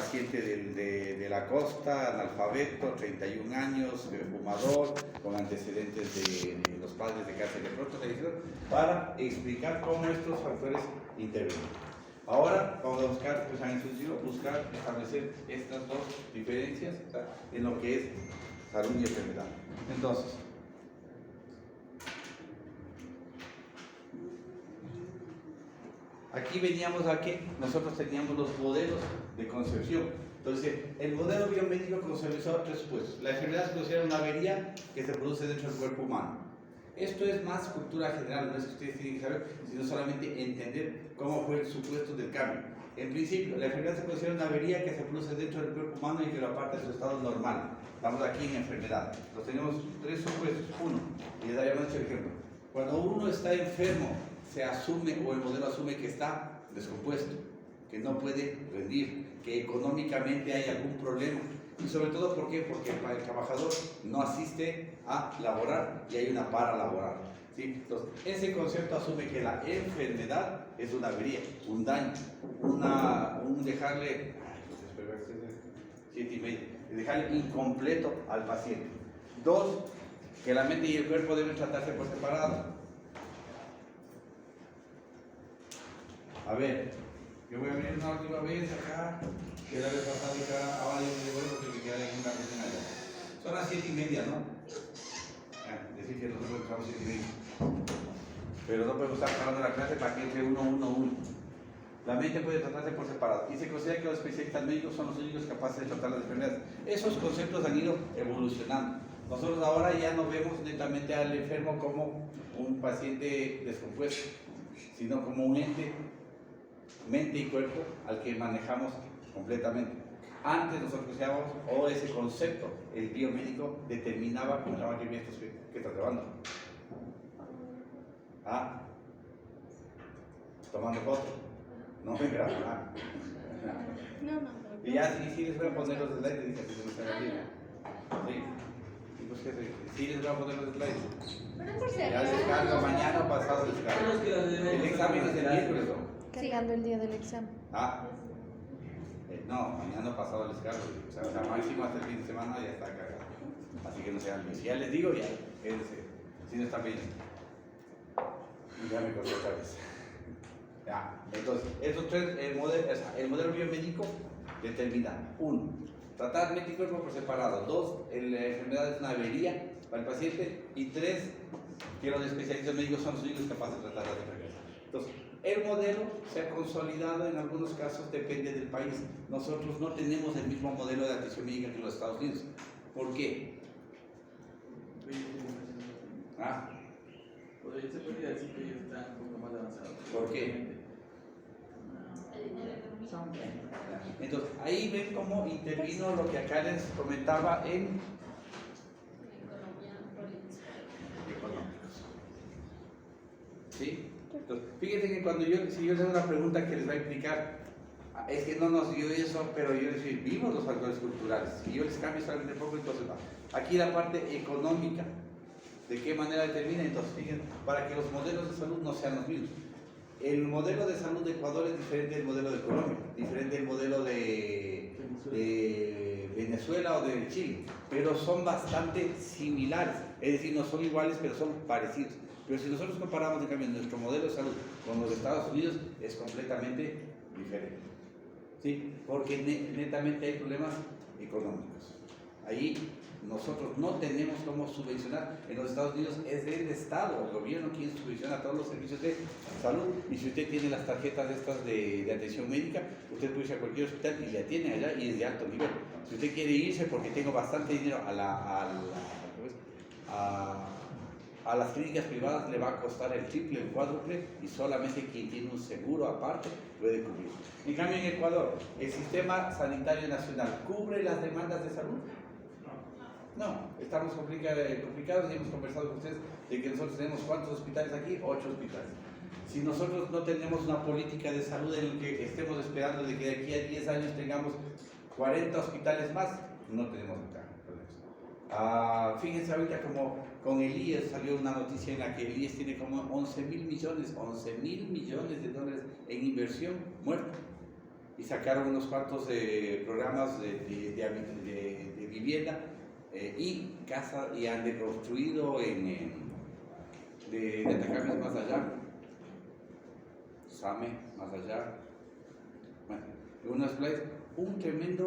paciente de la costa, analfabeto, 31 años, fumador, con antecedentes de los padres de cáncer de próstata, para explicar cómo estos factores intervienen. Ahora vamos a buscar, pues han introducido, buscar establecer estas dos diferencias, ¿tá?, en lo que es salud y enfermedad. Entonces, aquí veníamos a que nosotros teníamos los modelos de concepción. Entonces, el modelo biomédico conceptualizó tres supuestos. La enfermedad se considera una avería que se produce dentro del cuerpo humano. Esto es más cultura general, no es que ustedes tienen que saber, sino solamente entender cómo fue el supuesto del cambio. En principio, la enfermedad se considera una avería que se produce dentro del cuerpo humano y que lo aparta de su estado normal. Estamos aquí en enfermedad. Entonces tenemos tres supuestos. Uno, y les daría mucho ejemplo. Cuando uno está enfermo, se asume, o el modelo asume que está descompuesto, que no puede rendir, que económicamente hay algún problema. Y sobre todo, ¿por qué? Porque el trabajador no asiste a laborar y hay una para laborar, ¿sí? Entonces, ese concepto asume que la enfermedad es una avería, un daño, un dejarle, dejarle incompleto al paciente. Dos, que la mente y el cuerpo deben tratarse por separado. A ver, yo voy a venir una última vez acá, que la vez pasada y acá, ahora yo me voy porque me queda en una cocina allá. Son las 7:30, ¿no? Decir que nosotros estamos 7:30. Pero no podemos estar acabando la clase para que entre uno. La mente puede tratarse por separado y se considera que los especialistas médicos son los únicos capaces de tratar las enfermedades. Esos conceptos han ido evolucionando. Nosotros ahora ya no vemos netamente al enfermo como un paciente descompuesto, sino como un ente, mente y cuerpo, al que manejamos completamente. Antes nosotros decíamos, ese concepto, el biomédico determinaba cómo llamaban estos que estás grabando. Tomando fotos. No me grabo. No. Y ya sí les voy a poner los slides, dice que se me está bien. Sí. Sí les voy a poner los slides. Ya descargo mañana o pasado descargo. El examen es el miércoles, ¿no? Cargando el día del examen. No, mañana pasado les cargo. O sea, la máxima hasta el fin de semana ya está cargado. Así que no sean bien. Ya les digo, ya. Si no están bien. Ya me corté otra vez. Ya. Entonces, estos tres, el modelo biomédico determina: uno, tratar mente y cuerpo por separado. Dos, la enfermedad es una avería para el paciente. Y tres, que los especialistas médicos son los únicos capaces de tratar las enfermedades. Entonces, el modelo se ha consolidado, en algunos casos depende del país. Nosotros no tenemos el mismo modelo de atención médica que en los Estados Unidos. ¿Por qué? Se podría decir que ellos están un poco más avanzados. ¿Por qué? Entonces, ahí ven cómo intervino lo que acá les comentaba en económicos. ¿Sí? Entonces, fíjense que cuando si yo les hago una pregunta que les va a explicar, es que no nos dio eso, pero yo les digo, vimos los factores culturales, y yo les cambio solamente poco, entonces va. Aquí la parte económica, ¿de qué manera determina? Entonces, fíjense, para que los modelos de salud no sean los mismos. El modelo de salud de Ecuador es diferente del modelo de Colombia, diferente del modelo de Venezuela o de Chile, pero son bastante similares, es decir, no son iguales, pero son parecidos. Pero si nosotros comparamos, en cambio, nuestro modelo de salud con los de Estados Unidos, es completamente diferente. ¿Sí? Porque netamente hay problemas económicos. Ahí nosotros no tenemos cómo subvencionar. En los Estados Unidos es el Estado, el gobierno quien subvenciona todos los servicios de salud. Y si usted tiene las tarjetas estas de atención médica, usted puede irse a cualquier hospital y le atienden allá y es de alto nivel. Si usted quiere irse porque tengo bastante dinero a las clínicas privadas, le va a costar el triple, el cuádruple, y solamente quien tiene un seguro aparte puede cubrir. En cambio, en Ecuador, el sistema sanitario nacional cubre las demandas de salud. No, estamos complicados y hemos conversado con ustedes de que nosotros tenemos ¿cuántos hospitales aquí? 8 hospitales. Si nosotros no tenemos una política de salud en la que estemos esperando de que de aquí a 10 años tengamos 40 hospitales más, no tenemos problemas. Fíjense ahorita como con el IES salió una noticia en la que el IES tiene como 11.000 millones de dólares en inversión muerta. y sacaron unos cuantos programas de vivienda y casa, y han reconstruido de Atacames más allá, Same más allá, bueno, una tremenda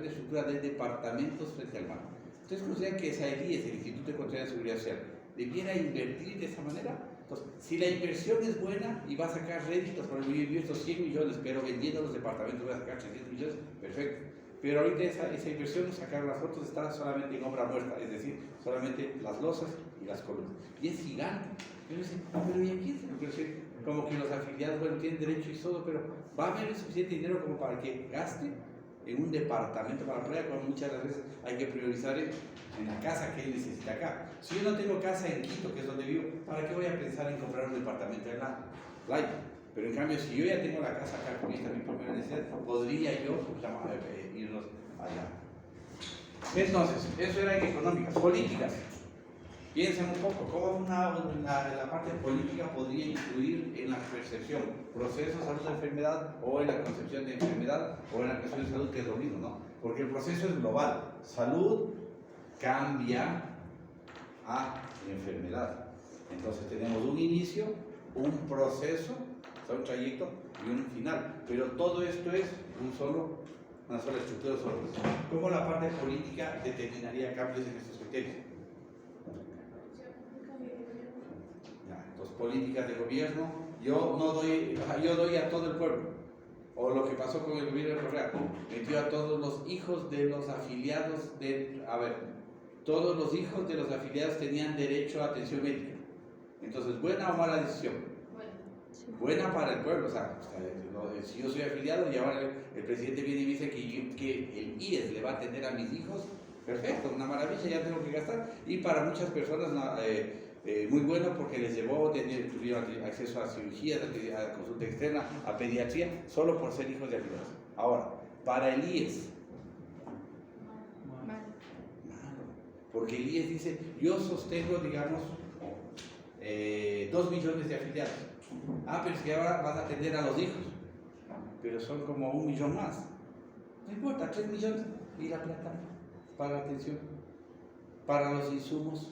estructura de departamentos frente al mar. Entonces consideran que SAELIES, el Instituto de Contraloría de Seguridad Social, debiera invertir de esa manera. Entonces, si la inversión es buena y va a sacar réditos, por ejemplo, yo invierto 100 millones, pero vendiendo los departamentos voy a sacar 300 millones, perfecto. Pero ahorita esa inversión, sacar las fotos, está solamente en obra muerta, es decir, solamente las losas y las columnas. Y es gigante. Yo me dicen, pero ¿y a quién se le ocurre decir? Como que los afiliados, bueno, tienen derecho y todo, pero va a haber suficiente dinero como para que gaste en un departamento para la playa, cuando muchas veces hay que priorizar en la casa que él necesita acá. Si yo no tengo casa en Quito, que es donde vivo, ¿para qué voy a pensar en comprar un departamento en la playa? Pero en cambio, si yo ya tengo la casa acá, con esta mi primera necesidad, podría yo irnos allá. Entonces, eso era en económicas. Políticas. Piensen un poco, ¿cómo la parte política podría influir en la percepción? Proceso, salud de enfermedad, o en la concepción de enfermedad, o en la concepción de salud, que es lo mismo, ¿no? Porque el proceso es global. Salud cambia a enfermedad. Entonces tenemos un inicio, un proceso, un trayecto y un final. Pero todo esto es una sola estructura. ¿Cómo la parte política determinaría cambios en estos criterios? Entonces, políticas de gobierno, yo doy a todo el pueblo. O lo que pasó con el gobierno de Correa, metió a todos los hijos de los afiliados todos los hijos de los afiliados tenían derecho a atención médica. Entonces, ¿buena o mala decisión? Buena para el pueblo. O sea, si yo soy afiliado y ahora el presidente viene y me dice que el IES le va a atender a mis hijos, perfecto, una maravilla, ya tengo que gastar. Y para muchas personas muy bueno, porque les tuvieron acceso a cirugías, a consulta externa, a pediatría, solo por ser hijos de afiliados. Ahora, para el IES, porque el IES dice, yo sostengo, digamos, 2 millones de afiliados. Pero es que ahora vas a atender a los hijos, pero son como 1 millón más. No importa, 3 millones. Y la plata para la atención, para los insumos,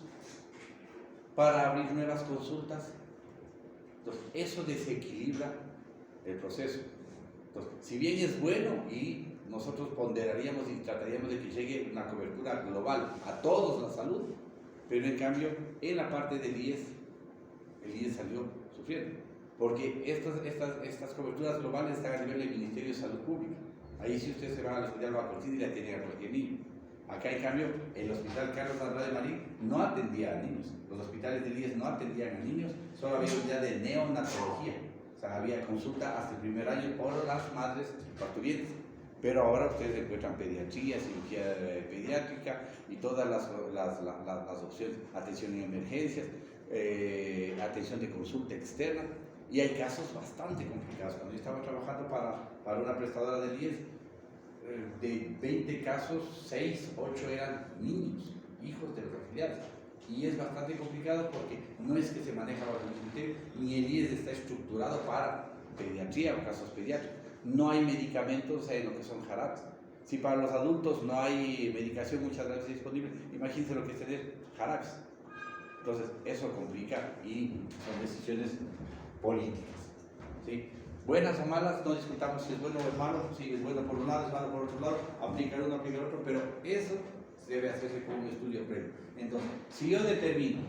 para abrir nuevas consultas. Entonces, eso desequilibra el proceso. Entonces, si bien es bueno y nosotros ponderaríamos y trataríamos de que llegue una cobertura global a todos la salud, pero en cambio, en la parte del IES, el IES salió sufriendo, porque estas coberturas globales están a nivel del Ministerio de Salud Pública. Ahí si usted se va al Hospital Baconzini y le atienden a cualquier niño. Acá, en cambio, el Hospital Carlos Andrade Marín no atendía a niños. Los hospitales del IES no atendían a niños, solo había unidad de neonatología. O sea, había consulta hasta el primer año por las madres parturientes. Pero ahora ustedes encuentran pediatría, cirugía pediátrica y todas las opciones, atención en emergencias, atención de consulta externa. Y hay casos bastante complicados. Cuando yo estaba trabajando para una prestadora del IES, de 20 casos, 6, 8 eran niños, hijos de los afiliados. Y es bastante complicado porque no es que se maneja bajo el criterio, ni el IES está estructurado para pediatría o casos pediátricos. No hay medicamentos en lo que son jarabes. Si para los adultos no hay medicación muchas veces disponible, imagínense lo que es tener jarabes. Entonces, eso complica y son decisiones políticas. ¿Sí? Buenas o malas, no discutamos si es bueno o es malo, si es bueno por un lado, es malo por otro lado, aplica uno, aplica el otro, pero eso debe hacerse con un estudio previo. Entonces, si yo determino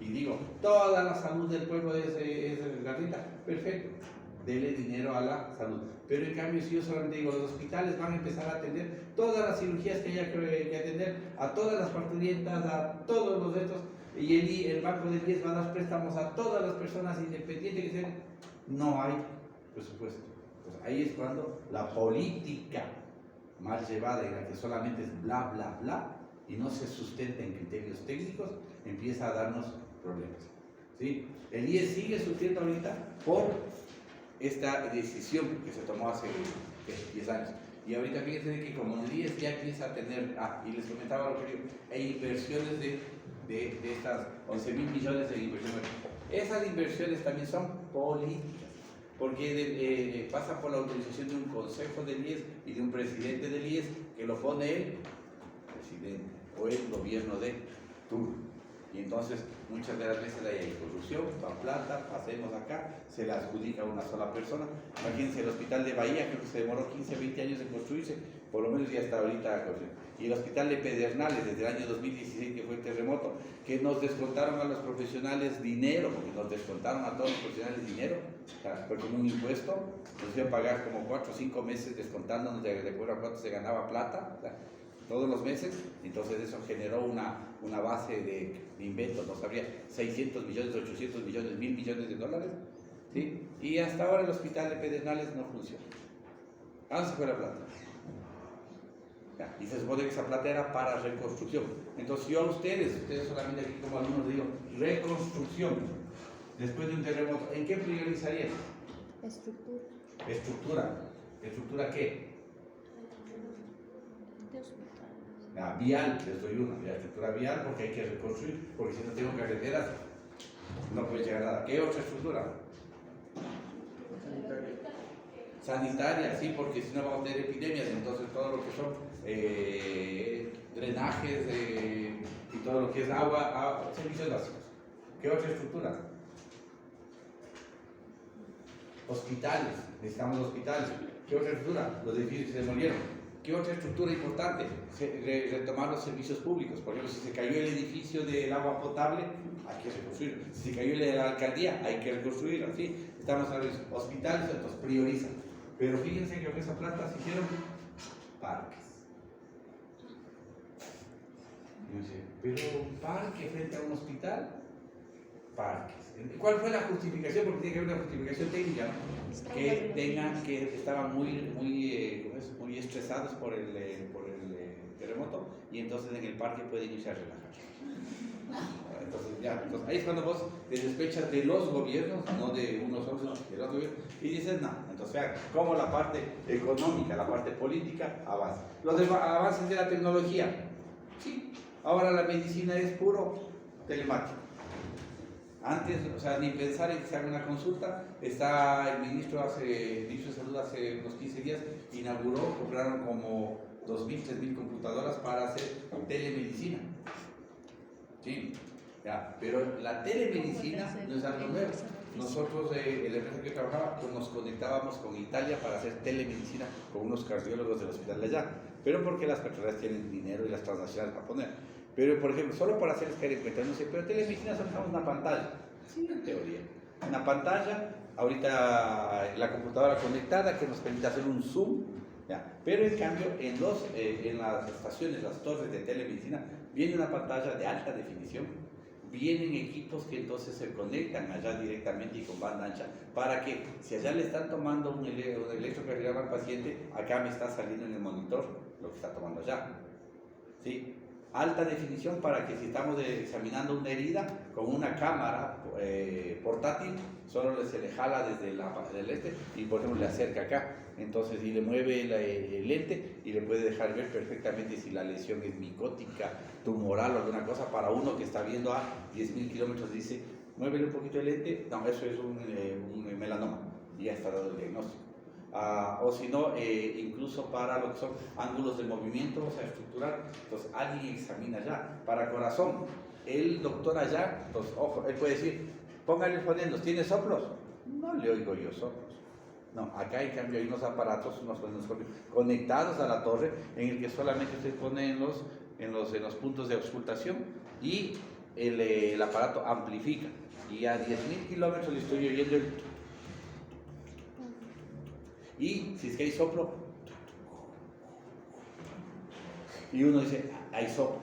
y digo, toda la salud del pueblo es gratuita, perfecto, dele dinero a la salud. Pero en cambio, si yo solamente digo, los hospitales van a empezar a atender todas las cirugías que haya que atender, a todas las parturientas, a todos los de estos, y el Banco del IES va a dar préstamos a todas las personas independientes que sean, no hay presupuesto. Entonces, ahí es cuando la política mal llevada, en la que solamente es bla, bla, bla, y no se sustenta en criterios técnicos, empieza a darnos problemas. ¿Sí? El IES sigue sufriendo ahorita por esta decisión que se tomó hace 10 años. Y ahorita fíjense que como el IES ya empieza a tener, y les comentaba lo que digo, hay inversiones de estas 11.000 millones de inversiones. Esas inversiones también son políticas. porque pasa por la autorización de un consejo del IES y de un presidente del IES que lo pone el presidente o el gobierno de turno. Y entonces muchas de las veces hay corrupción, va plata, pasemos acá, se la adjudica a una sola persona. Imagínense el hospital de Bahía, creo que se demoró 15 o 20 años en construirse, por lo menos ya está ahorita construido. Y el hospital de Pedernales, desde el año 2016 que fue el terremoto, que nos descontaron a los profesionales dinero, porque nos descontaron a todos los profesionales dinero, o sea, fue como un impuesto, nos iban a pagar como 4 o 5 meses descontándonos de acuerdo a cuánto se ganaba plata, o sea, todos los meses. Entonces eso generó una base de inventos, no sabría, 600 millones, 800 millones, 1.000 millones de dólares, ¿sí? Y hasta ahora el hospital de Pedernales no funciona. ¿A dónde se fue la plata? Ya, y se supone que esa plata era para reconstrucción. Entonces yo a ustedes solamente aquí como alumnos digo, reconstrucción, después de un terremoto, ¿en qué priorizarían? Estructura. Estructura. ¿Estructura qué? De hospitales. La vial, les doy una, la estructura vial porque hay que reconstruir, porque si no tengo carreteras no puede llegar a nada. ¿Qué otra estructura? Sanitaria, sí, porque si no vamos a tener epidemias, entonces todo lo que son drenajes y todo lo que es agua, servicios básicos. ¿Qué otra estructura? Hospitales, necesitamos hospitales. ¿Qué otra estructura? Los edificios que se demolieron. ¿Qué otra estructura importante? Retomar los servicios públicos. Por ejemplo, si se cayó el edificio del agua potable, hay que reconstruirlo. Si se cayó el de la alcaldía, hay que reconstruirlo. ¿Sí? Estamos en los hospitales, entonces priorizan. Pero fíjense que con esa plata se hicieron parques. Y yo decía, pero un parque frente a un hospital, parques. ¿Cuál fue la justificación? Porque tiene que haber una justificación técnica, ¿no? Que estaban muy estresados por el terremoto y entonces en el parque pueden irse a relajar. Entonces ahí es cuando vos te despechas de los gobiernos, no de unos otros, de los gobiernos, y dices no. Entonces vean cómo la parte económica, la parte política avanza. Los avances de la tecnología, sí. Ahora la medicina es puro telemático. Antes, o sea, ni pensar en que se haga una consulta. Está el ministro de Salud hace unos 15 días, inauguró, compraron como 2.000, 3.000 computadoras para hacer telemedicina. Sí, ya, pero la telemedicina no es algo nuevo. Nosotros, el empresa que trabajaba, pues nos conectábamos con Italia para hacer telemedicina con unos cardiólogos del hospital de allá. Pero porque las petroleras tienen dinero y las transnacionales para poner. Pero, por ejemplo, solo para hacerles caer en cuenta, no sé, pero telemedicina solo usamos una pantalla. Sí, en teoría. Una pantalla, ahorita la computadora conectada que nos permite hacer un zoom. Ya. Pero en cambio, en las estaciones, las torres de telemedicina, viene una pantalla de alta definición. Vienen equipos que entonces se conectan allá directamente y con banda ancha, para que si allá le están tomando un electrocardiograma al paciente, acá me está saliendo en el monitor lo que está tomando allá. ¿Sí? Alta definición para que si estamos examinando una herida con una cámara portátil, solo se le jala desde el lente y por ejemplo le acerca acá, entonces y le mueve el lente y le puede dejar ver perfectamente si la lesión es micótica, tumoral o alguna cosa. Para uno que está viendo a 10.000 kilómetros dice, muévele un poquito el lente, no, eso es un melanoma y ya está dado el diagnóstico. O si no, incluso para lo que son ángulos de movimiento, o sea, estructural, entonces alguien examina allá. Para corazón, el doctor allá, entonces, ojo, él puede decir, póngale fonendos, ¿tiene soplos? No le oigo yo soplos. No, acá en cambio hay unos aparatos, unos conectados a la torre, en el que solamente usted pone en los puntos de auscultación y el aparato amplifica. Y a 10.000 kilómetros le estoy oyendo el... Y si es que hay soplo, y uno dice, hay soplo.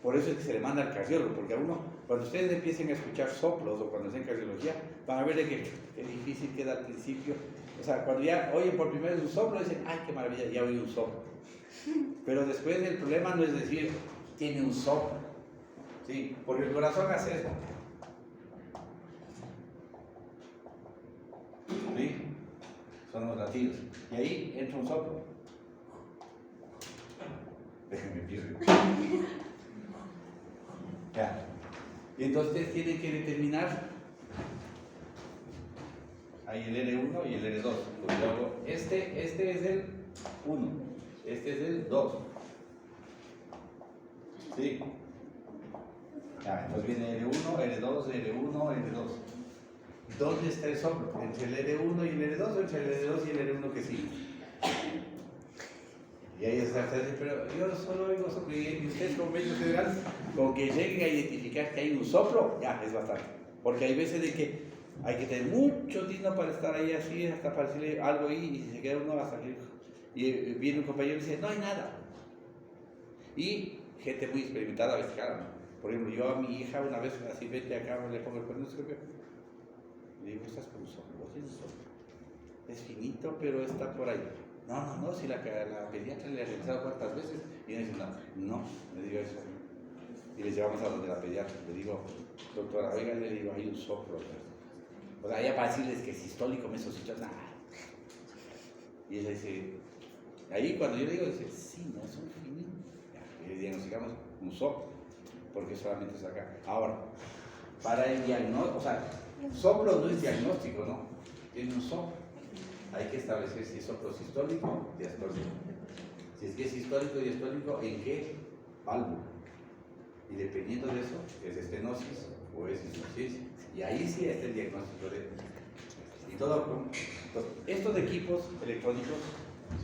Por eso es que se le manda al cardiólogo, porque a uno, cuando ustedes empiecen a escuchar soplos o cuando hacen cardiología, van a ver de que difícil queda al principio. O sea, cuando ya oyen por primera vez un soplo, dicen, ay, qué maravilla, ya oí un soplo. Pero después el problema no es decir, tiene un soplo. ¿Sí? Porque el corazón hace eso. ¿Sí? Son los latidos. Y ahí entra un soplo. Déjenme pienso. Ya. Y entonces ustedes tienen que determinar Hay el L1 y el L2. Pues yo hago, este es el 1, este es el 2. ¿Sí? Ya, entonces viene L1, L2, L1, L2. ¿Dónde está el soplo? ¿Entre el L1 y el L2 o entre el L2 y el L1 que sigue? Y ahí está, pero yo solo oigo soplo. Y ustedes como médicos generales, con que lleguen a identificar que hay un soplo, ya es bastante. Porque hay veces de que hay que tener mucho tino para estar ahí así, hasta para decirle algo ahí, y si se queda uno hasta que... Y viene un compañero y dice, no hay nada. Y gente muy experimentada a veces, claro. Por ejemplo, yo a mi hija una vez, así, vete acá, le pongo el cronómetro, le digo, estás con un soplo, ¿qué es un soplo? Es finito, pero está por ahí. No, si la pediatra le ha revisado cuántas veces, y me dice, no, le digo eso. Y le llevamos a donde la pediatra, le digo, doctora, oiga, le digo, hay un soplo. O sea, ya para decirles que es sistólico, mesosistólico, nada. Y ella dice, ahí cuando yo le digo, dice, sí, no, es un finito. Y le diagnosticamos un soplo, porque solamente es acá. Ahora, para el diagnóstico, o sea, soplo no es diagnóstico, ¿no? Tiene un soplo. Hay que establecer si es soplo sistólico o diastólico. Si es que es sistólico y diastólico, ¿en qué válvula? Y dependiendo de eso, es estenosis o es insuficiencia. Y ahí sí está el diagnóstico de... Y todo. Entonces, estos equipos electrónicos,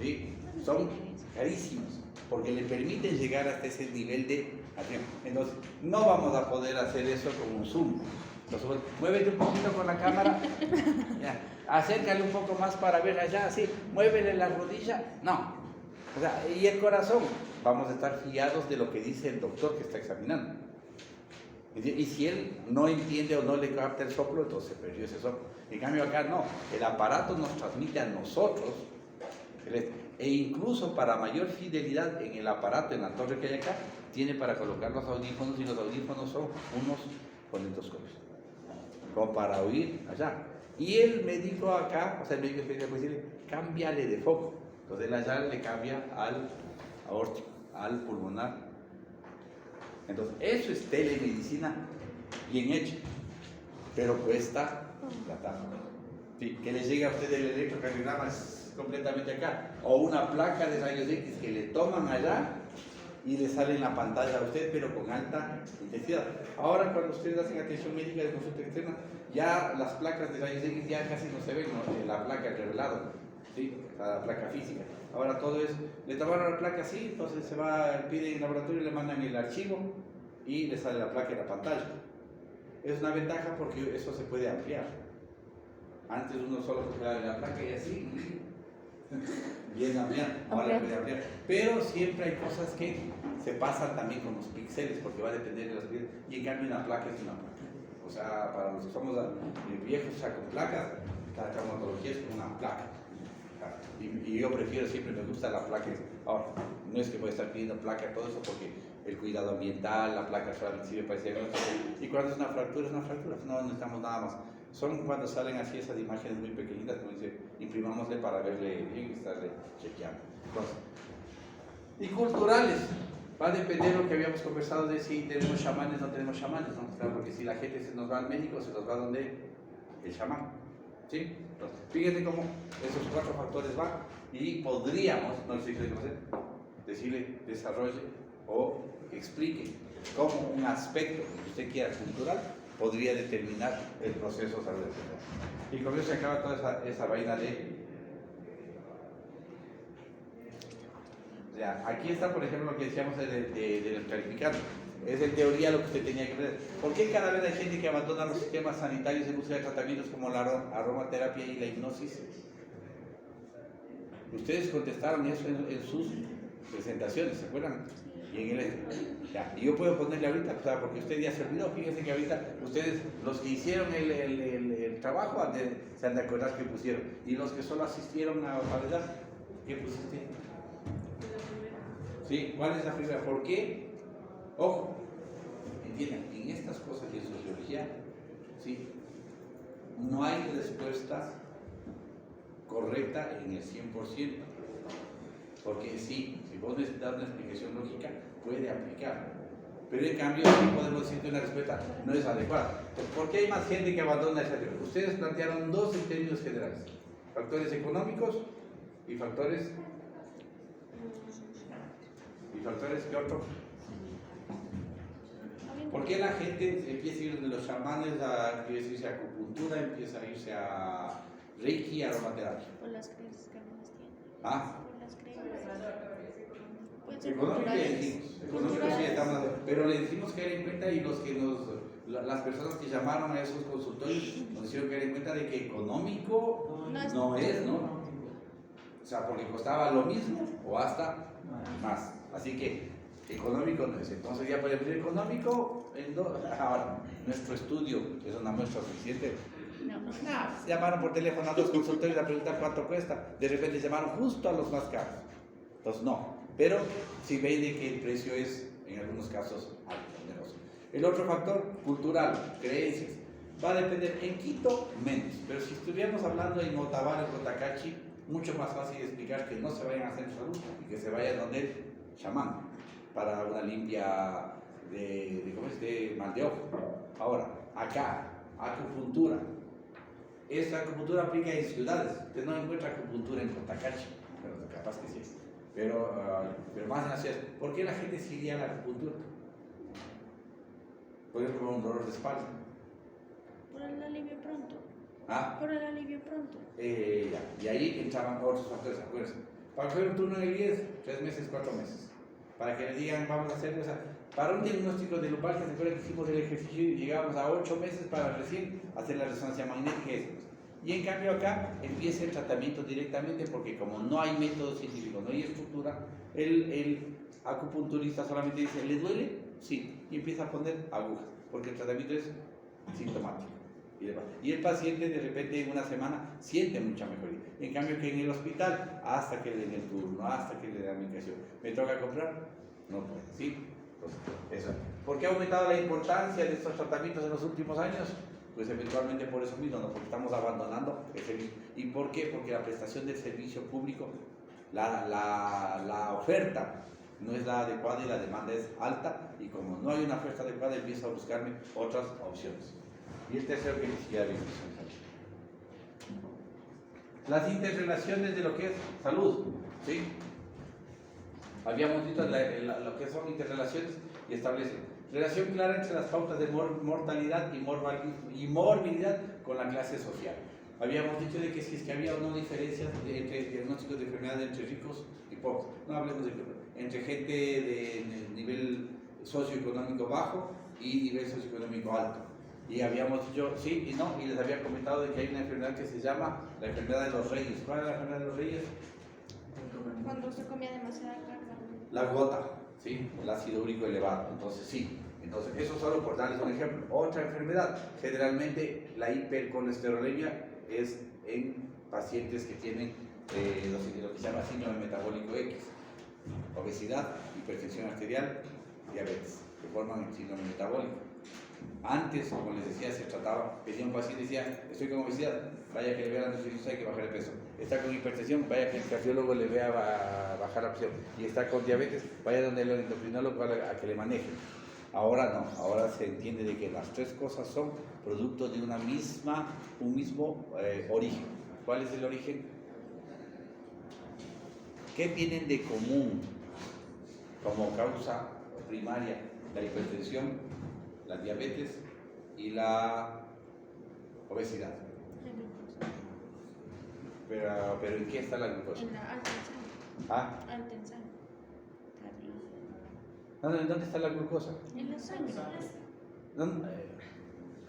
¿sí?, son carísimos, porque le permiten llegar hasta ese nivel de acción. Entonces, no vamos a poder hacer eso con un zoom. Entonces, muévete un poquito con la cámara, ya, acércale un poco más para ver allá, así, muévele la rodilla, no. O sea, y el corazón, vamos a estar fiados de lo que dice el doctor que está examinando. Y si él no entiende o no le capta el soplo, entonces se perdió ese soplo. En cambio acá no, el aparato nos transmite a nosotros, e incluso para mayor fidelidad en el aparato, en la torre que hay acá, tiene para colocar los audífonos, y los audífonos son unos fonendoscopios, como para oír allá. Y el médico acá, o sea, el médico especialista puede decirle, cámbiale de foco. Entonces él allá le cambia al aórtico, al pulmonar. Entonces, eso es telemedicina bien hecha, pero cuesta plata. Sí, que le llegue a usted el electrocardiograma es completamente acá, o una placa de rayos X que le toman allá y le sale en la pantalla a usted, pero con alta intensidad. Ahora, cuando ustedes hacen atención médica de consulta externa, ya las placas de rayos X ya casi no se ven, ¿no? La placa revelada, ¿sí?, la placa física. Ahora todo es, le tomaron la placa así, entonces se va, pide en el laboratorio, le mandan el archivo y le sale la placa en la pantalla. Es una ventaja porque eso se puede ampliar. Antes uno solo copiaba la placa y así, bien ampliar, ahora puede ampliar. Pero siempre hay cosas que se pasan también con los píxeles, porque va a depender de los píxeles. Y en cambio una placa es una placa. O sea, para los que somos viejos, o sea, con placas, la traumatología es como una placa. Y yo prefiero, siempre me gusta la placa. Ahora, no es que voy a estar pidiendo placa todo eso, porque el cuidado ambiental, la placa solamente sirve para diagnóstico. Y cuando es una fractura, no necesitamos nada más. Son cuando salen así esas imágenes muy pequeñitas, como dice, imprimámosle para verle bien y estarle chequeando. Entonces, y culturales, va a depender de lo que habíamos conversado de si tenemos chamanes o no tenemos chamanes, ¿no? Claro, porque si la gente se nos va al médico, se nos va donde el chamán. ¿Sí? Entonces, fíjense cómo esos 4 factores van y podríamos, no sé qué hacer, decirle desarrolle o explique cómo un aspecto que usted quiera cultural podría determinar el proceso de salud. Y con eso se acaba toda esa vaina de... Ya, aquí está, por ejemplo, lo que decíamos del calificado. Es en teoría lo que usted tenía que ver. ¿Por qué cada vez hay gente que abandona los sistemas sanitarios en busca de tratamientos como la aromaterapia y la hipnosis? Ustedes contestaron eso en sus presentaciones, ¿se acuerdan? Y yo puedo ponerle ahorita, o sea, porque usted ya se olvidó. Fíjense que ahorita ustedes, los que hicieron el trabajo, se han de acordar que pusieron. Y los que solo asistieron a validar, ¿qué pusiste? ¿Sí? ¿Cuál es la primera? ¿Por qué? Ojo, entiendan, en estas cosas de sociología, ¿sí?, no hay respuesta correcta en el 100%. Porque sí, si vos necesitas una explicación lógica, puede aplicar. pero en cambio sí podemos decir que una respuesta no es adecuada. ¿Por qué hay más gente que abandona esa teoría? Ustedes plantearon dos en términos generales, factores económicos y factores ¿qué otro? ¿Por qué la gente empieza a ir de los chamanes, empieza a irse a acupuntura, empieza a irse a Reiki, a aromaterapia? Por las creencias que algunos tienen. ¿Ah? Por las creencias. Pueden ser Económico ya culturales. decimos, económico sí estamos dando, pero le decimos que caer en cuenta y los que las personas que llamaron a esos consultorios nos hicieron caer en cuenta de que económico no es, ¿no? O sea, porque costaba lo mismo o hasta más. Así que económico no es. Entonces ya podemos decir económico en dos. Ahora, nuestro estudio es una muestra suficiente. No. Llamaron por teléfono a dos consultorios a preguntar cuánto cuesta. De repente llamaron justo a los más caros. Entonces no. Pero si ven de que el precio es, en algunos casos, alto, oneroso. El otro factor, cultural, creencias. Va a depender, en Quito, menos. Pero si estuviéramos hablando en Otavalo, en Cotacachi, mucho más fácil explicar que no se vayan a hacer salud y que se vayan donde el chamán para una limpia de mal de ojo. Ahora, acá, acupuntura. Esta acupuntura aplica en ciudades. Usted no encuentra acupuntura en Cotacachi, pero capaz que sí. Pero más en las ciudades. ¿Por qué la gente se iría a la acupuntura? Por ejemplo, un dolor de espalda. Por el alivio pronto. ¿Ah? Por el alivio pronto. Ya. Y ahí entraban otros factores, acuérdense. Para coger un turno en el IES, 3 meses, 4 meses. Para que le digan, vamos a hacer, para un diagnóstico de lumbalgia, ¿se acuerdan que hicimos el ejercicio y llegábamos a 8 meses para recién hacer la resonancia magnética? Y en cambio acá empieza el tratamiento directamente porque como no hay método científico, no hay estructura, el acupunturista solamente dice, ¿le duele? Sí. Y empieza a poner agujas, porque el tratamiento es sintomático. Y el paciente de repente en una semana siente mucha mejoría. En cambio que en el hospital, hasta que le den el turno, hasta que le den la medicación, ¿me toca comprar? No puede, ¿sí? Entonces, eso. ¿Por qué ha aumentado la importancia de estos tratamientos en los últimos años? Pues eventualmente por eso mismo, ¿no? Porque estamos abandonando el servicio. ¿Y por qué? Porque la prestación del servicio público, la oferta no es la adecuada y la demanda es alta, y como no hay una oferta adecuada, empiezo a buscarme otras opciones. Y el tercero que ni siquiera viene. Las interrelaciones de lo que es salud, ¿sí? Habíamos visto lo que son interrelaciones y establecen relación clara entre las pautas de mortalidad y morbilidad con la clase social. Habíamos dicho de que si es que había o no diferencias entre diagnósticos de enfermedades entre ricos y pobres. No hablemos de entre gente de nivel socioeconómico bajo y nivel socioeconómico alto. Y habíamos dicho sí y no, y les había comentado de que hay una enfermedad que se llama la enfermedad de los reyes. ¿Cuál es la enfermedad de los reyes? Cuando se comía demasiada carne. La gota, ¿sí? El ácido úrico elevado. Entonces sí. Entonces eso solo por darles un ejemplo. Otra enfermedad, generalmente la hipercolesterolemia es en pacientes que tienen lo que se llama síndrome metabólico X, obesidad, hipertensión arterial, diabetes, que forman el síndrome metabólico. Antes, como les decía, se trataba, venía un paciente y decía, estoy con obesidad, vaya que le vea la nutricionista, hay que bajar de peso. Está con hipertensión, vaya que el cardiólogo le vea bajar la presión. Y está con diabetes, vaya donde el endocrinólogo a que le maneje. Ahora no, ahora se entiende de que las tres cosas son producto de un mismo origen. ¿Cuál es el origen? ¿Qué tienen de común como causa primaria la hipertensión, la diabetes y la obesidad? Pero ¿en qué está la glucosa? En la alta en sangre. ¿Ah? Alta en sangre. ¿En dónde está la glucosa? En la sangre.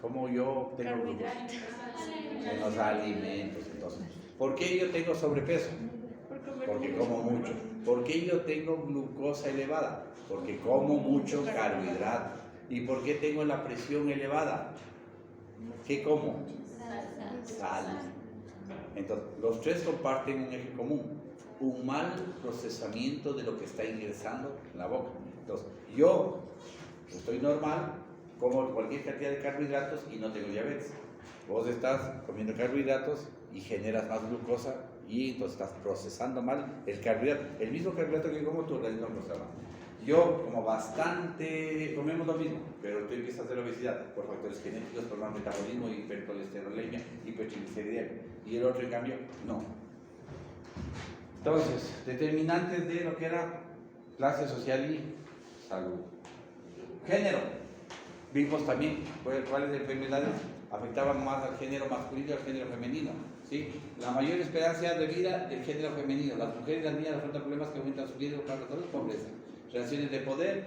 ¿Cómo yo tengo glucosa? En los alimentos, entonces. ¿Por qué yo tengo sobrepeso? Porque como mucho. ¿Por qué yo tengo glucosa elevada? Porque como mucho carbohidrato. ¿Y por qué tengo la presión elevada? ¿Qué como? Sal. Entonces, los tres comparten un eje común, un mal procesamiento de lo que está ingresando en la boca. Entonces, yo estoy normal, como cualquier cantidad de carbohidratos y no tengo diabetes. Vos estás comiendo carbohidratos y generas más glucosa y entonces estás procesando mal el carbohidrato. El mismo carbohidrato que como tu organismo procesa mal. Yo como bastante, comemos lo mismo, pero tú empiezas a hacer obesidad por factores genéticos, por mal metabolismo, hipercolesterolemia, hipertrigliceridemia, y el otro en cambio no. Entonces, determinantes de lo que era clase social y salud. Género. Vimos también cuáles enfermedades afectaban más al género masculino y al género femenino. ¿Sí? La mayor esperanza de vida del género femenino. Las mujeres y las niñas afrontan problemas que aumentan su riesgo para la pobreza. Relaciones de poder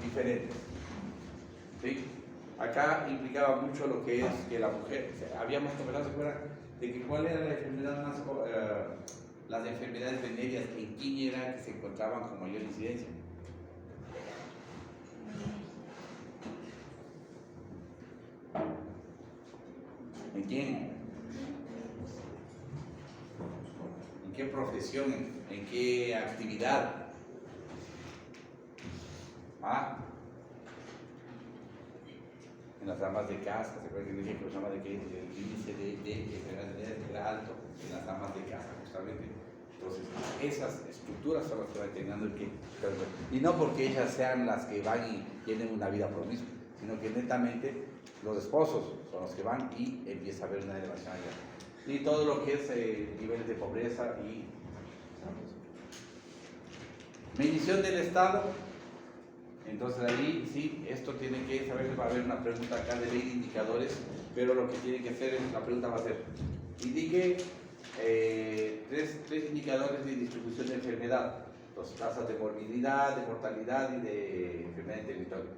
diferentes. ¿Sí? Acá implicaba mucho lo que es que la mujer, o sea, habíamos conversado, ¿se acuerdan? De que cuál era la enfermedad más, las enfermedades venéreas en quién era que se encontraban con mayor incidencia. ¿En quién? ¿En qué profesión? ¿En qué actividad? ¿Ah? En las amas de casa, ¿se acuerdan que dije que los amas de que el índice de enfermedades era alto en las amas de casa, justamente? Entonces, esas estructuras son las que van teniendo el que... Y no porque ellas sean las que van y tienen una vida promiscua, sino que netamente los esposos son los que van y empieza a haber una elevación allá. Y todo lo que es niveles de pobreza y... medición del Estado. Entonces ahí sí, esto tiene que saber, va a haber una pregunta acá de ley de indicadores, pero lo que tiene que hacer es, la pregunta va a ser, indique tres indicadores de distribución de enfermedad, las tasas de morbilidad, de mortalidad y de enfermedad en territorio.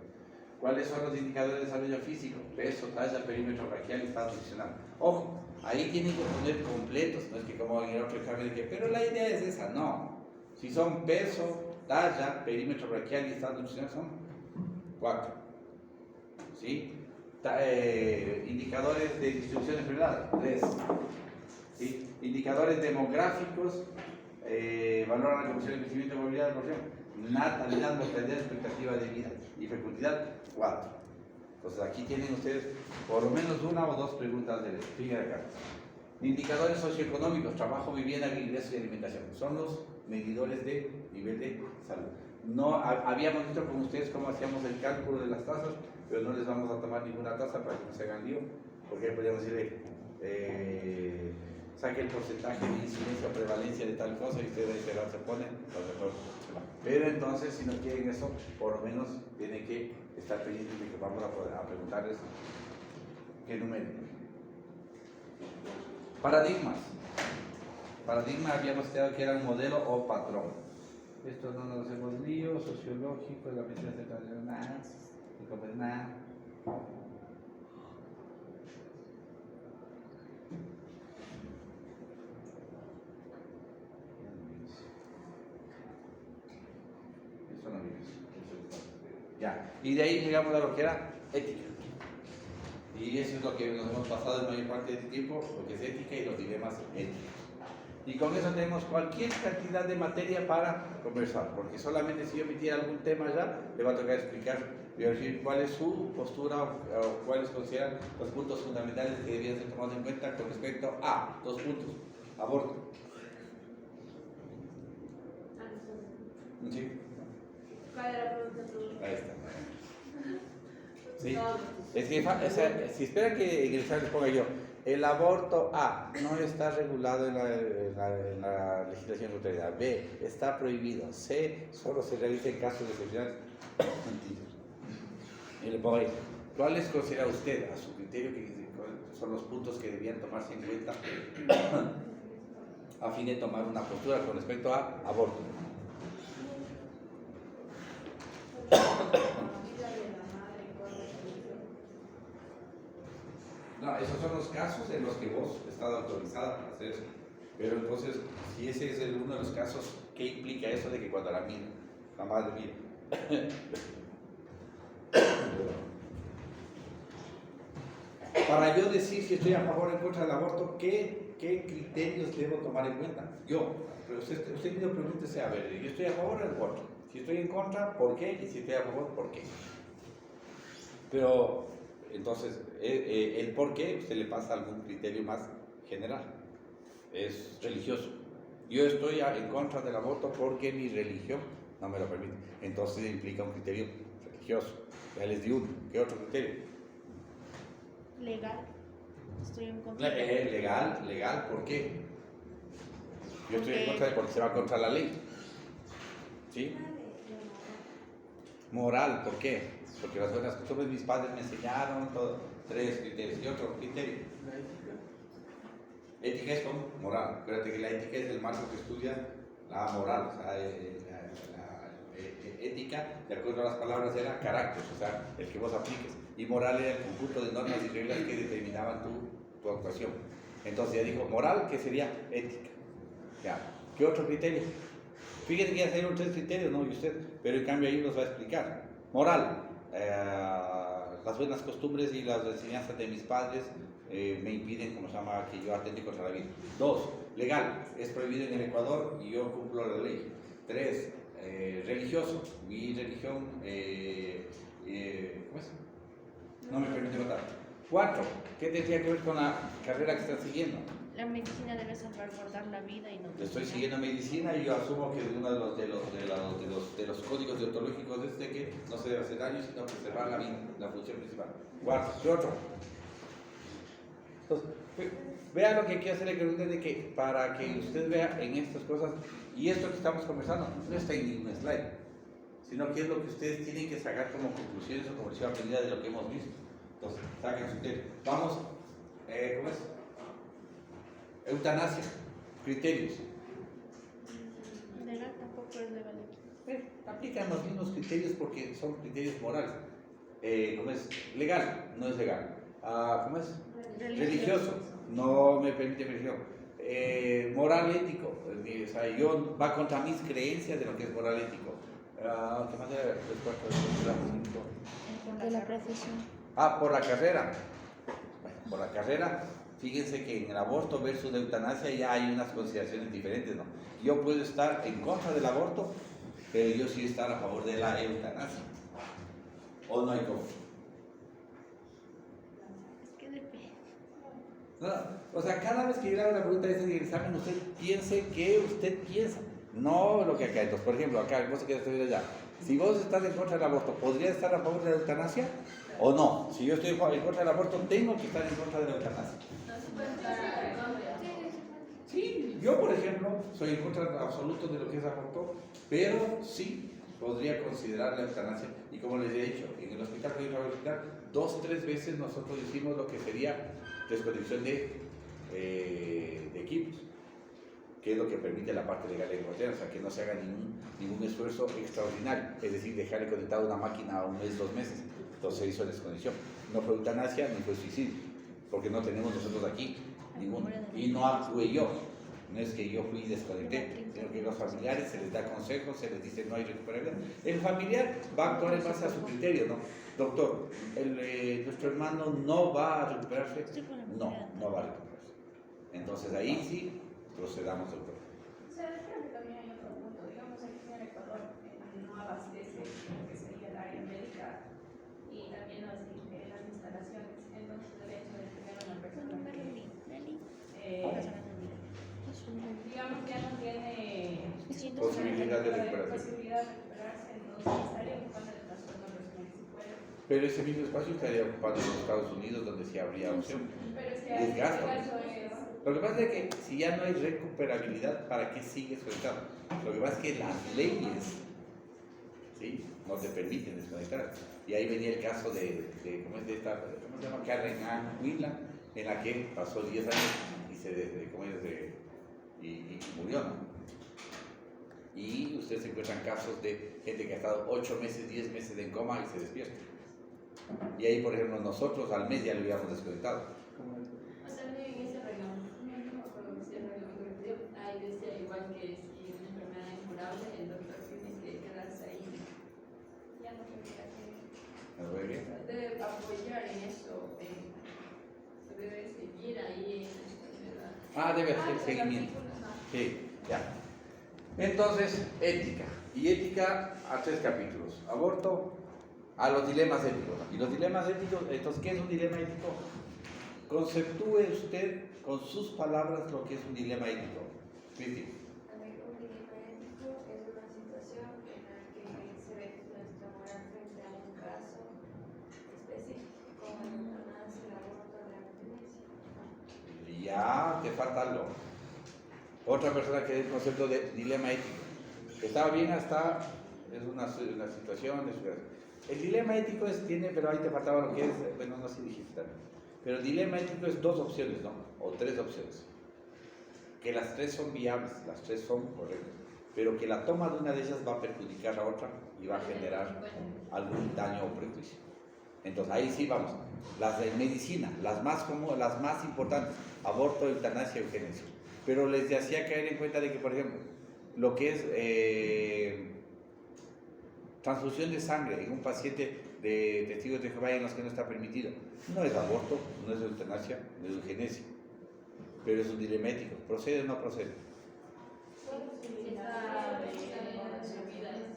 ¿Cuáles son los indicadores de desarrollo físico? Peso, talla, perímetro braquial y estado nutricional. Ojo, ahí tienen que poner completos, no es que como en el otro examen de que, pero la idea es esa, no. Si son peso, talla, perímetro braquial y estado nutricional son 4. ¿Sí? Indicadores de distribución de enfermedades, 3. ¿Sí? Indicadores demográficos, valoran la condición de crecimiento y movilidad de la población, natalidad, mortalidad, expectativa de vida y fecundidad, 4. Entonces aquí tienen ustedes por lo menos una o dos preguntas de fíjense acá. Indicadores socioeconómicos, trabajo, vivienda, ingresos y alimentación. Son los medidores de nivel de salud. No, habíamos visto con ustedes cómo hacíamos el cálculo de las tasas, pero no les vamos a tomar ninguna tasa para que no se hagan lío, porque podríamos decirle, saque el porcentaje de incidencia o prevalencia de tal cosa y ustedes ahí se ponen, pero entonces si no quieren eso, por lo menos tienen que estar pendientes de que vamos a preguntarles qué número. Paradigmas. Paradigma habíamos quedado que era un modelo o patrón. Esto no nos hacemos lío, sociológico, la misión central de nada, y como es nada. Eso no viene. Ya, y de ahí llegamos a lo que era ética. Y eso es lo que nos hemos pasado en mayor parte del tiempo, lo que es ética y los dilemas éticos. Y con eso tenemos cualquier cantidad de materia para conversar, porque solamente si yo metiera algún tema ya, le va a tocar explicar, voy a decir cuál es su postura o cuáles consideran los puntos fundamentales que debían ser tomados en cuenta con respecto a 2 puntos, aborto. ¿Sí? ¿Cuál era la pregunta? Ahí está. ¿Sí? Es que si espera que en el examen les ponga yo, el aborto A no está regulado en la legislación contraria. B está prohibido. C solo se realiza en casos de excepcionales. Y le pongo ahí, ¿cuáles considera usted a su criterio que son los puntos que debían tomarse en cuenta a fin de tomar una postura con respecto a aborto? No, esos son los casos en los que vos estás autorizada para hacer eso. Pero entonces, si ese es uno de los casos, ¿qué implica eso de que cuando la madre mira? Para yo decir si estoy a favor o en contra del aborto, ¿qué criterios debo tomar en cuenta? Yo, pero usted mismo pregúntese, a ver, ¿yo estoy a favor o en contra? Si estoy en contra, ¿por qué? Y si estoy a favor, ¿por qué? Pero, entonces, el por qué, usted le pasa algún criterio más general. Es religioso. Yo estoy en contra del aborto porque mi religión no me lo permite. Entonces implica un criterio religioso. Ya les di uno. ¿Qué otro criterio? Legal. Estoy en contra. Legal, ¿por qué? Yo estoy en contra de porque se va contra la ley. ¿Sí? Moral, ¿por qué? Porque las buenas costumbres mis padres me enseñaron, todo. 3 criterios. ¿Y otro criterio? La ética. Ética es como moral. Acuérdate que la ética es el marco que estudia la moral. O sea, ética, de acuerdo a las palabras, era carácter, o sea, el que vos apliques. Y moral era el conjunto de normas y reglas que determinaban tu actuación. Entonces ya dijo moral, que sería ética. Ya. ¿Qué otro criterio? Fíjense que ya salieron 3 criterios, ¿no? Y usted, pero en cambio ahí nos va a explicar. Moral, las buenas costumbres y las enseñanzas de mis padres me impiden, como se llama, que yo atente contra la vida. 2, legal, es prohibido en el Ecuador y yo cumplo la ley. 3, religioso, mi religión, ¿cómo es? No me permite votar. 4, ¿qué tendría que ver con la carrera que están siguiendo? La medicina debe salvaguardar la vida y no. Yo estoy siguiendo medicina y yo asumo que uno de los códigos deontológicos es de que no se debe hacer daño, sino preservar la vida, la función principal. 4, ¿qué otro? Entonces, vea lo que quiero hacerle que de que para que usted vea en estas cosas, y esto que estamos conversando no está en ningún slide, sino que es lo que ustedes tienen que sacar como conclusiones o como lección aprendida de lo que hemos visto. Entonces, saquen su criterio. Vamos, ¿cómo es? Eutanasia, criterios. Legal tampoco es legal. Aplican los mismos criterios porque son criterios morales. ¿Cómo es? Legal, no es legal. ¿Cómo es? Religioso, no me permite religión. Moral, ético, o sea, yo va contra mis creencias de lo que es moral, ético. ¿Qué más era? De la profesión. Por la carrera. Bueno, por la carrera, fíjense que en el aborto versus la eutanasia ya hay unas consideraciones diferentes, ¿no? Yo puedo estar en contra del aborto, pero yo sí estar a favor de la eutanasia. ¿O no hay cómo? No, o sea, cada vez que yo le hago una pregunta de ese en el examen, usted piense que usted piensa, no lo que acá. Entonces, por ejemplo, acá, vos que estoy allá, si vos estás en contra del aborto, ¿podría estar a favor de la eutanasia o no? Si yo estoy en contra del aborto, ¿tengo que estar en contra de la eutanasia? Sí, yo, por ejemplo, soy en contra absoluto de lo que es aborto, pero sí podría considerar la eutanasia. Y como les he dicho, en el hospital que yo voy a visitar, 2 o 3 veces nosotros hicimos lo que sería desconexión de equipos, que es lo que permite la parte legal de ecuatoriana, o sea, que no se haga ningún esfuerzo extraordinario, es decir, dejarle conectada una máquina 1 mes, 2 meses. Entonces se hizo desconexión. No fue eutanasia ni fue suicidio, porque no tenemos nosotros aquí ninguno. Y no actué yo, no es que yo fui y desconecté, sino que los familiares se les da consejos, se les dice no hay recuperabilidad. El familiar va a actuar en base a su criterio, ¿no? Doctor, nuestro hermano no va a recuperarse. No va a recuperarse. Entonces ahí sí procedamos, doctor. O sea, creo que también hay otro punto. Digamos, aquí en el Ecuador no abastece lo que sería el área médica y también las instalaciones. Entonces, el hecho de tener una persona que, digamos, ya no tiene posibilidad de recuperarse, entonces estaría ocupando el trastorno personal si puede. pero ese mismo espacio estaría ocupado en los Estados Unidos, donde sí habría opción. Pero es que en este Desgasto. caso es. Lo que pasa es que si ya no hay recuperabilidad, ¿para qué sigue soltando? Lo que pasa es que las leyes, ¿sí?, no te permiten desconectar. Y ahí venía el caso de ¿cómo se llama? Karen Ann Whelan, en la que pasó 10 años y murió, ¿no? Y ustedes encuentran casos de gente que ha estado 8 meses, 10 meses en coma y se despierta. Y ahí, por ejemplo, nosotros al mes ya lo hubiéramos desconectado. O sea, en ese reglamento, no me acuerdo que sea el reglamento, ahí decía igual que si una enfermedad es incurable, el doctor tiene que quedarse ahí. Ya no tendría que. ¿Me lo ve bien? Debe apoyar en eso, se debe seguir ahí en la enfermedad. Debe hacer seguimiento. Sí, ya. Entonces, ética. Y ética a 3 capítulos. Aborto, a los dilemas éticos. Y los dilemas éticos, entonces, ¿qué es un dilema ético? Conceptúe usted con sus palabras lo que es un dilema ético. Cristi. Un dilema ético es una situación en la te falta algo. Otra persona que es el concepto de dilema ético. Estaba bien hasta, es una situación, el dilema ético tiene, pero ahí te faltaba lo que es, bueno, no sé dijiste también. Pero el dilema ético es 2 opciones, ¿no? O 3 opciones. Que las 3 son viables, las 3 son correctas, pero que la toma de una de ellas va a perjudicar a otra y va a generar algún daño o prejuicio. Entonces ahí sí vamos. Las de medicina, las más comunes, las más importantes, aborto, eutanasia, eugenesia. Pero les hacía caer en cuenta de que, por ejemplo, lo que es transfusión de sangre en un paciente de testigos de Jehová en los que no está permitido, no es aborto, no es eutanasia, no es eugenesia, pero es un dilema ético. ¿Procede o no procede?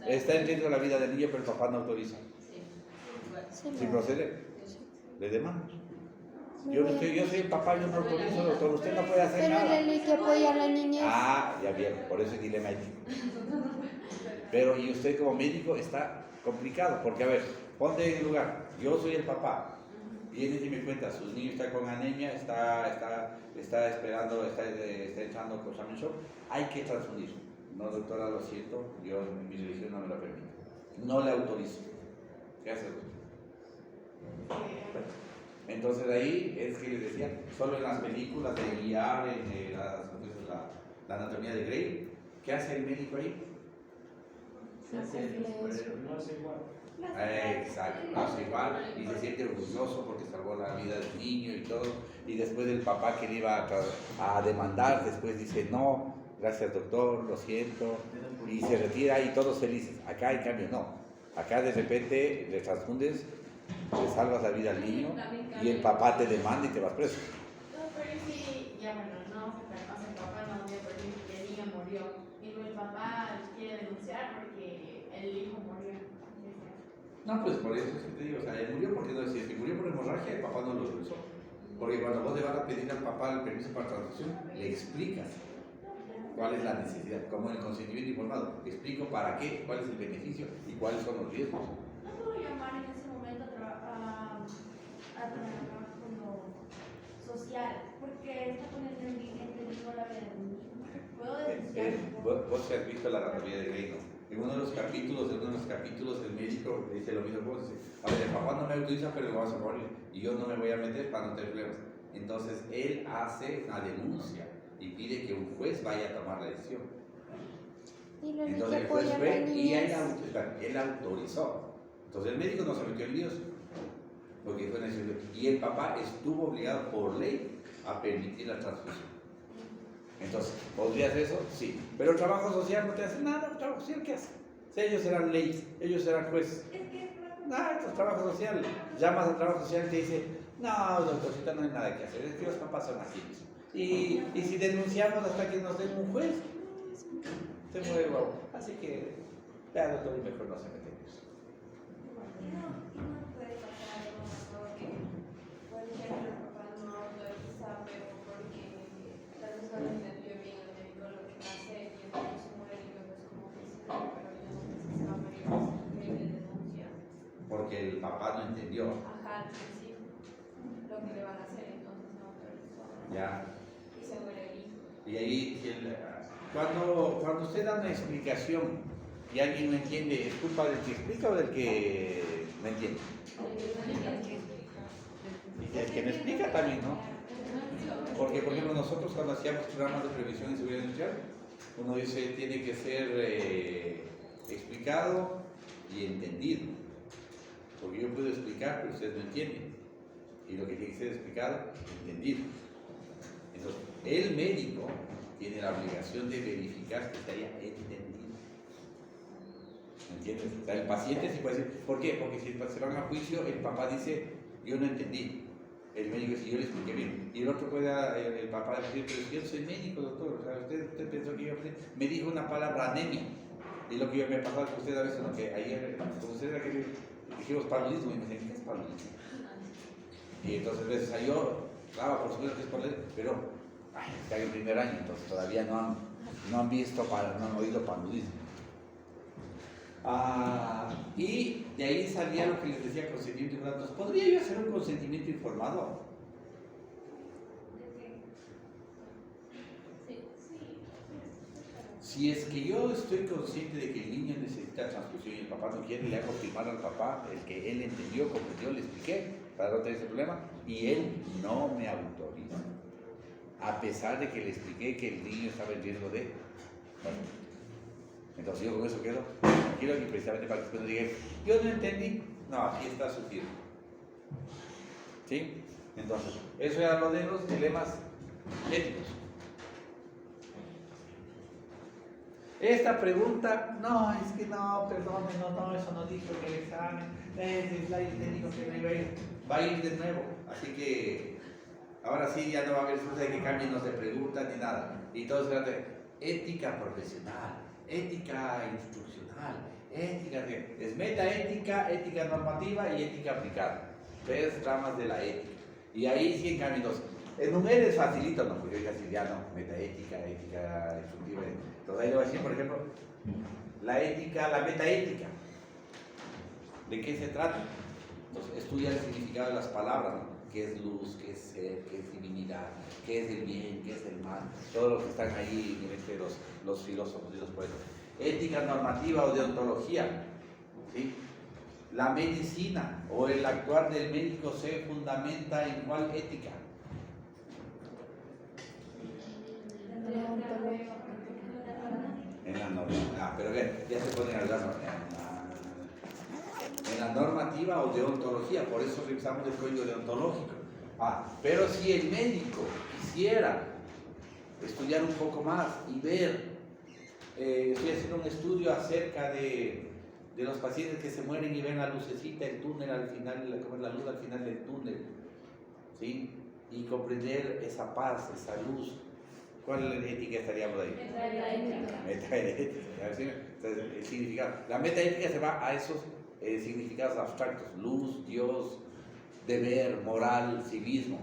Está en riesgo la vida del niño, pero el papá no autoriza. Si procede, le demanda. Yo soy el papá, yo no autorizo, doctor, usted no puede hacer Pero nada. la ley que apoya a la niñez. Ah, ya bien, por eso es dilema ético. Pero y usted como médico está complicado, porque a ver, ponte en lugar, yo soy el papá, viene y me cuenta, su niño está con anemia, está esperando, está echando cosas en shock, hay que transfundir. No, doctora, lo siento, yo en mi religión no me lo permito. No le autorizo. ¿Qué hace? Entonces ahí es que les decía, solo en las películas de guiar, en la anatomía de Grey, ¿qué hace el médico ahí? No es igual. Exacto, no hace igual y se siente orgulloso porque salvó la vida del niño y todo, y después el papá que le iba a demandar, después dice no, gracias doctor, lo siento, y se retira y todos felices. Acá en cambio no, acá de repente le transfundes, le salvas la vida al niño y el papá te demanda y te vas preso. No, pero sí, ya bueno, no, o sea, el papá no me permite que el niño murió. Y luego el papá quiere denunciar porque el hijo murió. No, pues por eso es que te digo, o sea, él murió porque no decía, si murió por hemorragia, el papá no lo realizó. Porque cuando vos le vas a pedir al papá el permiso para transfusión, le explicas cuál es la necesidad, como en el consentimiento informado. Explico para qué, cuál es el beneficio y cuáles son los riesgos. No puedo llamar en ese momento a trabajar como social, porque está poniendo en riesgo la vida de mi hijo. Puedo denunciar. Vos has visto la anatomía de Grey, ¿no? En uno de los capítulos, el médico le dice lo mismo que vos, dice, a ver, el papá no me autoriza, pero lo vamos a morir, y yo no me voy a meter para no tener problemas. Entonces, él hace una denuncia y pide que un juez vaya a tomar la decisión. Y la ley que Entonces el apoya juez a la fue y niñez. él autorizó. Entonces el médico no se metió en líos, porque fue necesario. Y el papá estuvo obligado por ley a permitir la transfusión. Entonces, ¿podrías eso? Sí. Pero el trabajo social no te hace nada. ¿El trabajo social qué hace? Si ellos serán leyes, ellos serán jueces. Nada, esto es trabajo social. Llamas al trabajo social y te dice, no, doctorcita, no hay nada que hacer. Es que los papás son así mismo. Y si denunciamos hasta que nos den un juez, se mueve el huevo. Así que, vea, doctor, y mejor no se mete en eso. No puede pasar algo mejor que, por ejemplo, el papá no autoriza, pero porque la persona entendió bien el médico lo que va a hacer y el niño se muere y luego es como que sí, pero yo no sé si se va a morir, que le denuncia. Porque el papá no entendió. Ajá, sí, lo que le van a hacer, entonces no autorizó. Ya. Y se muere el hijo. Y ahí, cuando usted da una explicación y alguien no entiende, ¿es culpa del que explica o del que no entiende? Y el que no explica también, ¿no? Porque, por ejemplo, nosotros cuando hacíamos programas de previsión y seguridad industrial, uno dice tiene que ser explicado y entendido. Porque yo puedo explicar, pero ustedes no entienden. Y lo que tiene que ser explicado, entendido. Entonces, el médico tiene la obligación de verificar que se haya entendido. ¿Me entiendes? O sea, el paciente sí puede decir, ¿por qué? Porque si se van a juicio, el papá dice, yo no entendí. El médico dice, yo le expliqué bien. Y el otro puede, el papá decir, pero yo soy médico, doctor. O sea, usted pensó que yo me dijo una palabra anemia. Y lo que yo me pasaba con usted a veces, ¿no? Que ayer, con usted era que dijimos paludismo, y me dicen, ¿qué es paludismo? Y entonces a veces yo, claro, por supuesto que es paludismo, pero está en el primer año, entonces todavía no han visto, no han oído paludismo. Y de ahí salía lo que les decía, consentimiento informado. Entonces, ¿podría yo hacer un consentimiento informado? Si es que yo estoy consciente de que el niño necesita transfusión y el papá no quiere, le hago firmar al papá el que él entendió, comprendió, le expliqué para no tener ese problema, y él no me autoriza. A pesar de que le expliqué que el niño estaba en riesgo de... Bueno, entonces yo con eso quedo tranquilo y precisamente para que después no diga, yo no entendí. No, aquí está su firma. ¿Sí? Entonces, eso era lo de los dilemas éticos. Esta pregunta, no, es que no, perdón, no, eso no dijo que el examen, ese slide te dijo que no iba a ir, va a ir de nuevo, así que ahora sí ya no va a haber excusa de que cambien de preguntas ni nada, y todo se trata de ética profesional, ética instruccional, ética, es metaética, ética normativa y ética aplicada, 3 ramas de la ética, y ahí sí en cambio enumerar es facilito, no, porque yo casi ya no, metaética, ética instructiva. Entonces ahí le voy a decir, por ejemplo, la ética, la metaética. ¿De qué se trata? Entonces, estudia el significado de las palabras, ¿no? ¿Qué es luz? ¿Qué es ser? ¿Qué es divinidad? ¿Qué es el bien? ¿Qué es el mal? Todo lo que están ahí los filósofos y los poetas. Ética normativa o deontología. ¿Sí? La medicina o el actuar del médico se fundamenta en cuál ética. En la normativa, pero ya se pueden hablar en la normativa o deontología, por eso revisamos el código deontológico. Pero si el médico quisiera estudiar un poco más y ver, estoy haciendo un estudio acerca de los pacientes que se mueren y ven la lucecita, el túnel al final, la luz al final del túnel, ¿sí? Y comprender esa paz, esa luz. ¿Cuál ética estaríamos ahí? Metaética. Entonces, el significado. La metaética se va a esos significados abstractos: luz, Dios, deber, moral, civismo.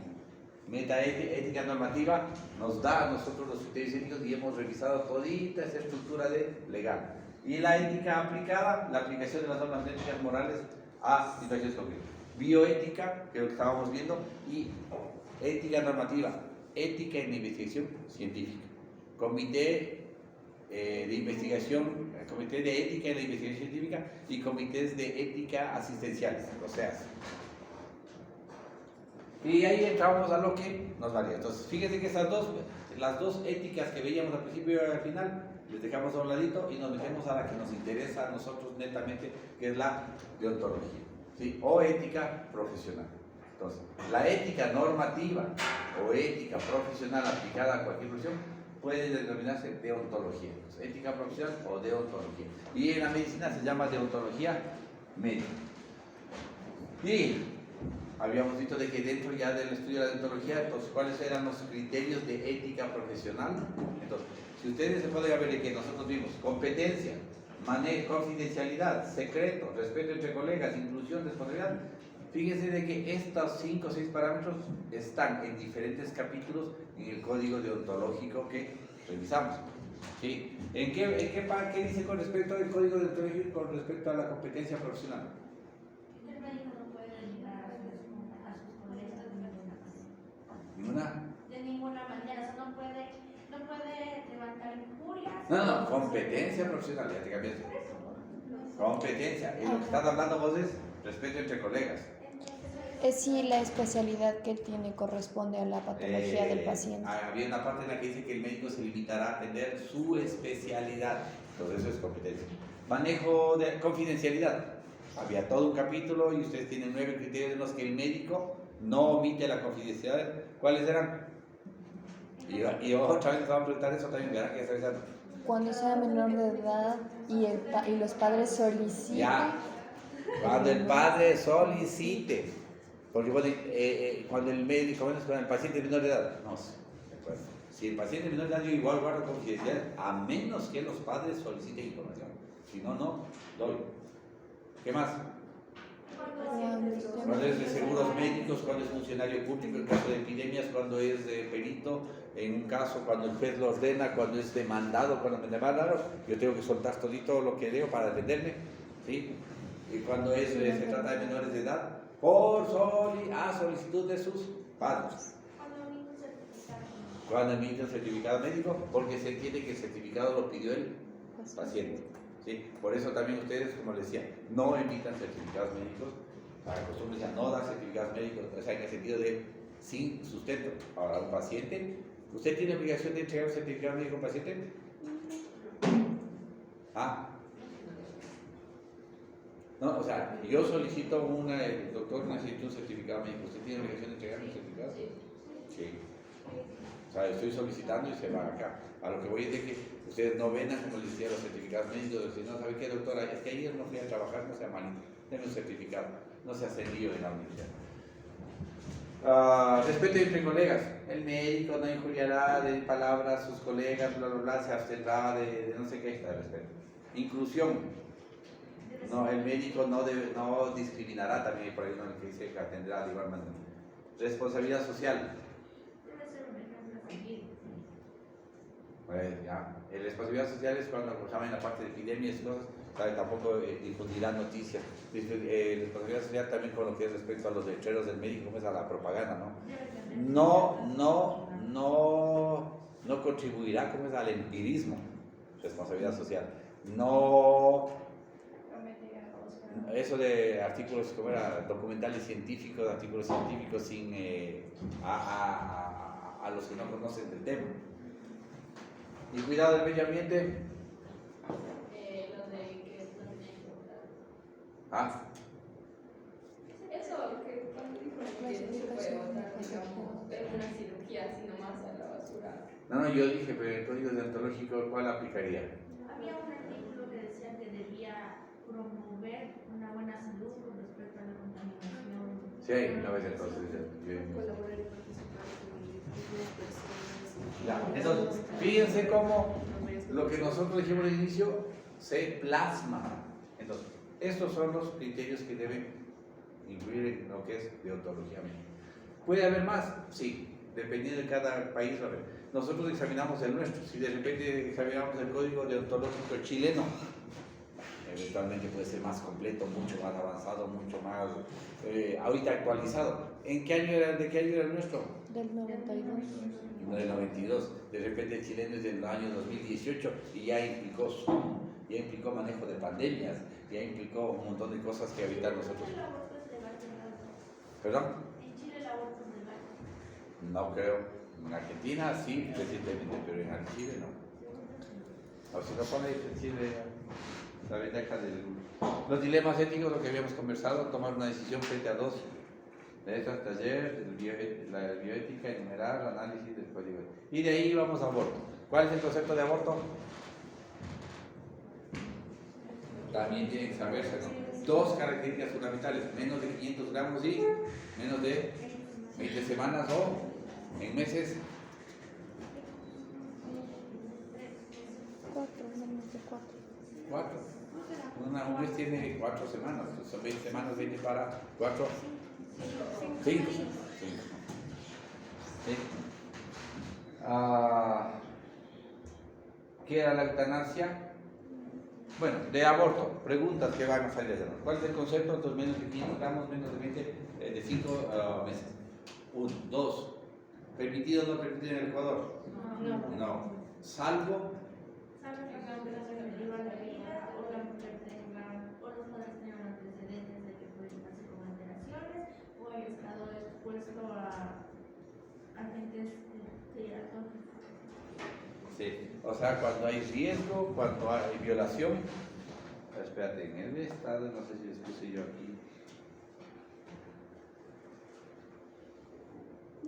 Metaética normativa nos da a nosotros los criterios éticos y hemos revisado todita esa estructura legal. Y la ética aplicada, la aplicación de las normas éticas morales a situaciones concretas. Bioética, que es lo que estábamos viendo, y ética normativa. Ética en la investigación científica, comité de investigación, comité de ética en la investigación científica y comités de ética asistenciales, o sea. Y ahí entramos a lo que nos varía. Entonces, fíjense que las dos éticas que veíamos al principio y al final, les dejamos a un ladito y nos metemos a la que nos interesa a nosotros netamente, que es la deontología, ¿sí? O ética profesional. Entonces, la ética normativa o ética profesional aplicada a cualquier profesión puede denominarse deontología. Entonces, ética profesional o deontología. Y en la medicina se llama deontología médica. Y habíamos visto de que dentro ya del estudio de la deontología, entonces, ¿cuáles eran los criterios de ética profesional? Entonces, si ustedes se pueden ver de que nosotros vimos competencia, confidencialidad, secreto, respeto entre colegas, inclusión, responsabilidad. Fíjense de que estos 5 o 6 parámetros están en diferentes capítulos en el código deontológico que revisamos. ¿Sí? ¿En qué dice con respecto al código deontológico y con respecto a la competencia profesional? El médico no puede dedicar a sus colegas de Ninguna. De ninguna manera, o sea, no puede levantar injurias. No, competencia profesional, ya te cambié. Competencia, y lo que estás hablando vos es respeto entre colegas. Es si la especialidad que él tiene corresponde a la patología del paciente. Había una parte en la que dice que el médico se limitará a atender su especialidad. Entonces eso es competencia. Manejo de confidencialidad. Había todo un capítulo y ustedes tienen 9 criterios en los que el médico no omite la confidencialidad. ¿Cuáles eran? Y otra vez les vamos a preguntar eso también, verán que está revisando. Cuando sea menor de edad y los padres soliciten. Ya. Cuando el padre solicite. Porque cuando el médico, cuando el paciente menor de edad, no sé. Si el paciente menor de edad, yo igual guardo confidencialidad, a menos que los padres soliciten información. Si no, no doy. ¿Qué más? Cuando es de seguros médicos, cuando es funcionario público, en caso de epidemias, cuando es de perito, en un caso, cuando el juez lo ordena, cuando es demandado, cuando me demandaron, yo tengo que soltar todo lo que leo para defenderme, ¿sí? Y cuando se trata de menores de edad, por solicitud de sus padres. cuando emite un certificado médico, porque se entiende que el certificado lo pidió el paciente. ¿Sí? Por eso también ustedes, como les decía, no emitan certificados médicos, acostúmbrense a no dar certificados médicos, o sea, en el sentido de sin sustento. Ahora, un paciente, ¿usted tiene obligación de entregar un certificado médico a un paciente? ¿Ah? No, o sea, yo solicito el doctor necesita un certificado médico. ¿Usted tiene obligación de entregar un certificado? Sí. O sea, estoy solicitando y se va acá. A lo que voy es de que ustedes no vendan, como les decía, los certificados médicos, decir, no, ¿sabe qué, doctora? Es que ayer no fui a trabajar, no sea malito, denme un certificado, no se hace lío en la universidad. Respeto entre colegas. El médico no injuriará de palabras a sus colegas, bla, bla, bla, se abstendrá de no sé qué, está de respeto. Inclusión. No, el médico no discriminará también, por ahí no que dice que atenderá de igual manera. Responsabilidad social. Debe ser un ejemplo a seguir. Pues ya, la responsabilidad social es cuando en la parte de epidemias y cosas, ¿sabe? Tampoco difundirá noticias. Responsabilidad social también con lo que es respecto a los letreros del médico, como es a la propaganda, ¿no? No contribuirá como es al empirismo, responsabilidad social. No, eso de artículos, como era, documentales científicos, artículos científicos sin a los que no conocen del tema. Y cuidado del medio ambiente. Lo de que es la importar. Ah, Eso que cuando dijo que no se puede botar, digamos, en una cirugía, sino más a la basura. no, yo dije, pero el código deontológico, ¿cuál aplicaría? Había un artículo que decía que debía promover una buena salud con respecto a la contaminación. Sí, no ves entonces. Colaborar y participar con las personas. Ya, entonces, fíjense cómo lo que nosotros dijimos al inicio se plasma. Entonces, estos son los criterios que deben incluir en lo que es deontología médica. ¿Puede haber más? Sí, dependiendo de cada país. Nosotros examinamos el nuestro. Si de repente examinamos el código deontológico chileno, eventualmente puede ser más completo, mucho más avanzado, mucho más ahorita actualizado. ¿En qué año era, de qué año era el nuestro? Del 92. Del 92. De repente el chileno es del año 2018 y ya implicó manejo de pandemias, ya implicó un montón de cosas que ahorita nosotros. ¿En Chile el aborto es legal, verdad? ¿Perdón? En Chile el aborto es legal. No creo. En Argentina sí, recientemente, pero en Chile no. O si no pone en Chile la ventaja del... Los dilemas éticos, lo que habíamos conversado, tomar una decisión frente a dos de estos talleres, la bioética, enumerar, análisis del código. Y de ahí vamos a aborto. ¿Cuál es el concepto de aborto? También tiene que saberse, ¿no? Dos características fundamentales, menos de 500 gramos y menos de 20 semanas o en meses. 4, menos de 4. 4. Un mes tiene 4 semanas, son 20 semanas, 20 para 4. 5. ¿Qué era la eutanasia? Bueno, de aborto, preguntas que van a salir de nosotros. ¿Cuál es el concepto? Entonces, menos de 500 gramos, menos de 20, de 5 meses. 1, 2. ¿Permitido o no permitido en el Ecuador? No. Salvo. ¿Saben que acá se priva la vida o la mujer tenga, o los padres tengan antecedentes de que pueden nacer con alteraciones o haya estado expuesto a agentes teratónicos? Sí. O sea, cuando hay riesgo, cuando hay violación. Espérate, en el estado, no sé si les puse yo aquí.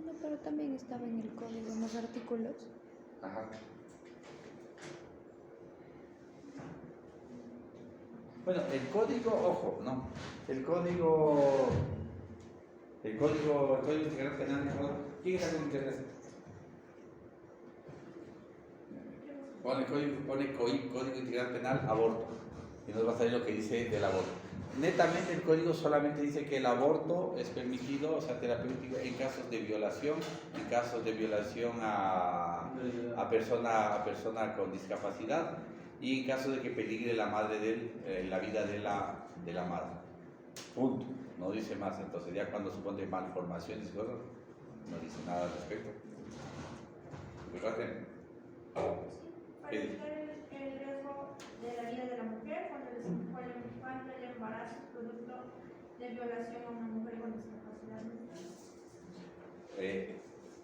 No, pero también estaba en el código, en los artículos. Ajá. Bueno, el código, ojo, no. El código integral penal, ¿quién está con internet? Pone código integral penal, aborto. Y nos va a salir lo que dice del aborto. Netamente el código solamente dice que el aborto es permitido, o sea, terapéutico, en casos de violación, a persona con discapacidad y en caso de que peligre la vida de la madre. Punto. No dice más. Entonces ya cuando supone malformaciones y cosas, no dice nada al respecto. Recuerden. Para evitar el riesgo de la vida de la mujer cuando el embarazo es producto de violación a una mujer con discapacidad mental.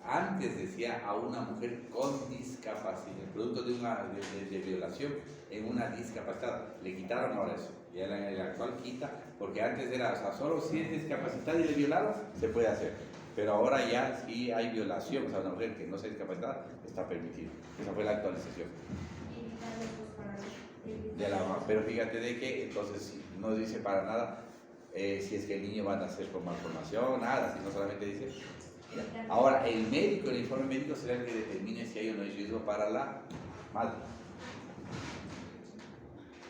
Antes decía a una mujer con discapacidad, producto de una de violación en una discapacidad. Le quitaron ahora eso. Ya el actual quita, porque antes era, o sea, solo si es discapacitada y le violaron, se puede hacer. Pero ahora ya sí hay violación, o sea, una mujer que no sea discapacitada está permitido. Esa fue la actualización. Y evitar riesgos para De la mamá. Pero fíjate de que entonces no dice para nada si es que el niño va a nacer con malformación, nada, sino solamente dice. Ya. Ahora, el médico, el informe médico será el que determine si hay o no hay riesgo para la madre.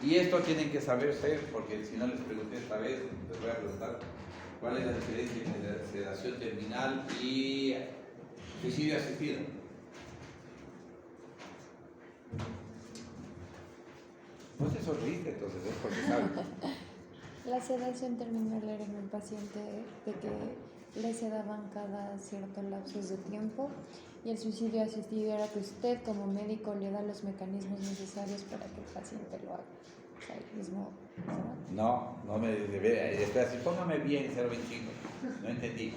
Y esto tienen que saberse, porque si no les pregunté esta vez, les voy a preguntar cuál es la diferencia entre sedación terminal y suicidio asistido. No se sonríe, entonces es porque saben. La sedación terminal era en el paciente de que le sedaban cada cierto lapsos de tiempo, y el suicidio asistido era que usted como médico le da los mecanismos necesarios para que el paciente lo haga. O sea, el mismo, ¿no? No me debe, espera, si póngame bien 025, no entendí.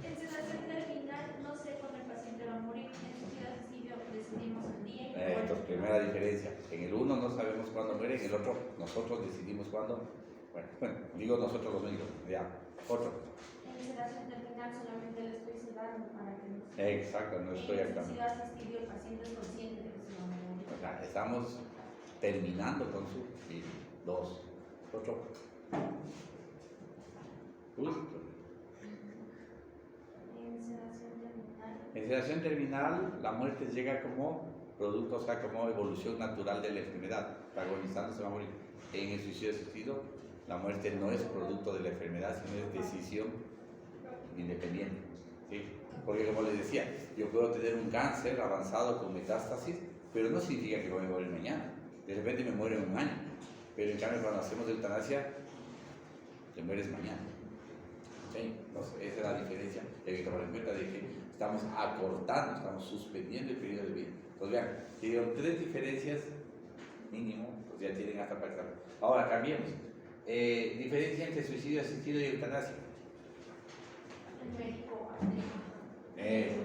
En sedación terminal no sé cuándo el paciente va a morir. En suicidio asistido decidimos el día y la hora. Entonces, primera diferencia, en el uno no sabemos cuándo muere, en el otro nosotros decidimos cuándo. Bueno, digo nosotros los médicos, ya, otro. En sedación terminal solamente le estoy sedando para que no se... Exacto, no estoy En actuando. suicidio asistido el paciente es consciente de que se va a morir. O sea, estamos terminando con su vida. Dos. Otro. En sedación terminal. En sedación terminal, la muerte llega como producto, o sea, como evolución natural de la enfermedad. Está agonizando, se va a morir. En el suicidio asistido, la muerte no es producto de la enfermedad, sino es decisión independiente. ¿Sí? Porque como les decía, yo puedo tener un cáncer avanzado con metástasis, pero no significa que voy a morir mañana. De repente me muero en un año. Pero en cambio, cuando hacemos eutanasia, te mueres mañana. ¿Sí? Entonces, esa es la diferencia. Hay que tomar en cuenta de que estamos acortando, estamos suspendiendo el periodo de vida. Entonces, vean, si dieron 3 diferencias mínimo, pues ya tienen hasta para acá. Ahora, cambiemos. Diferencia entre suicidio asistido y eutanasia. El médico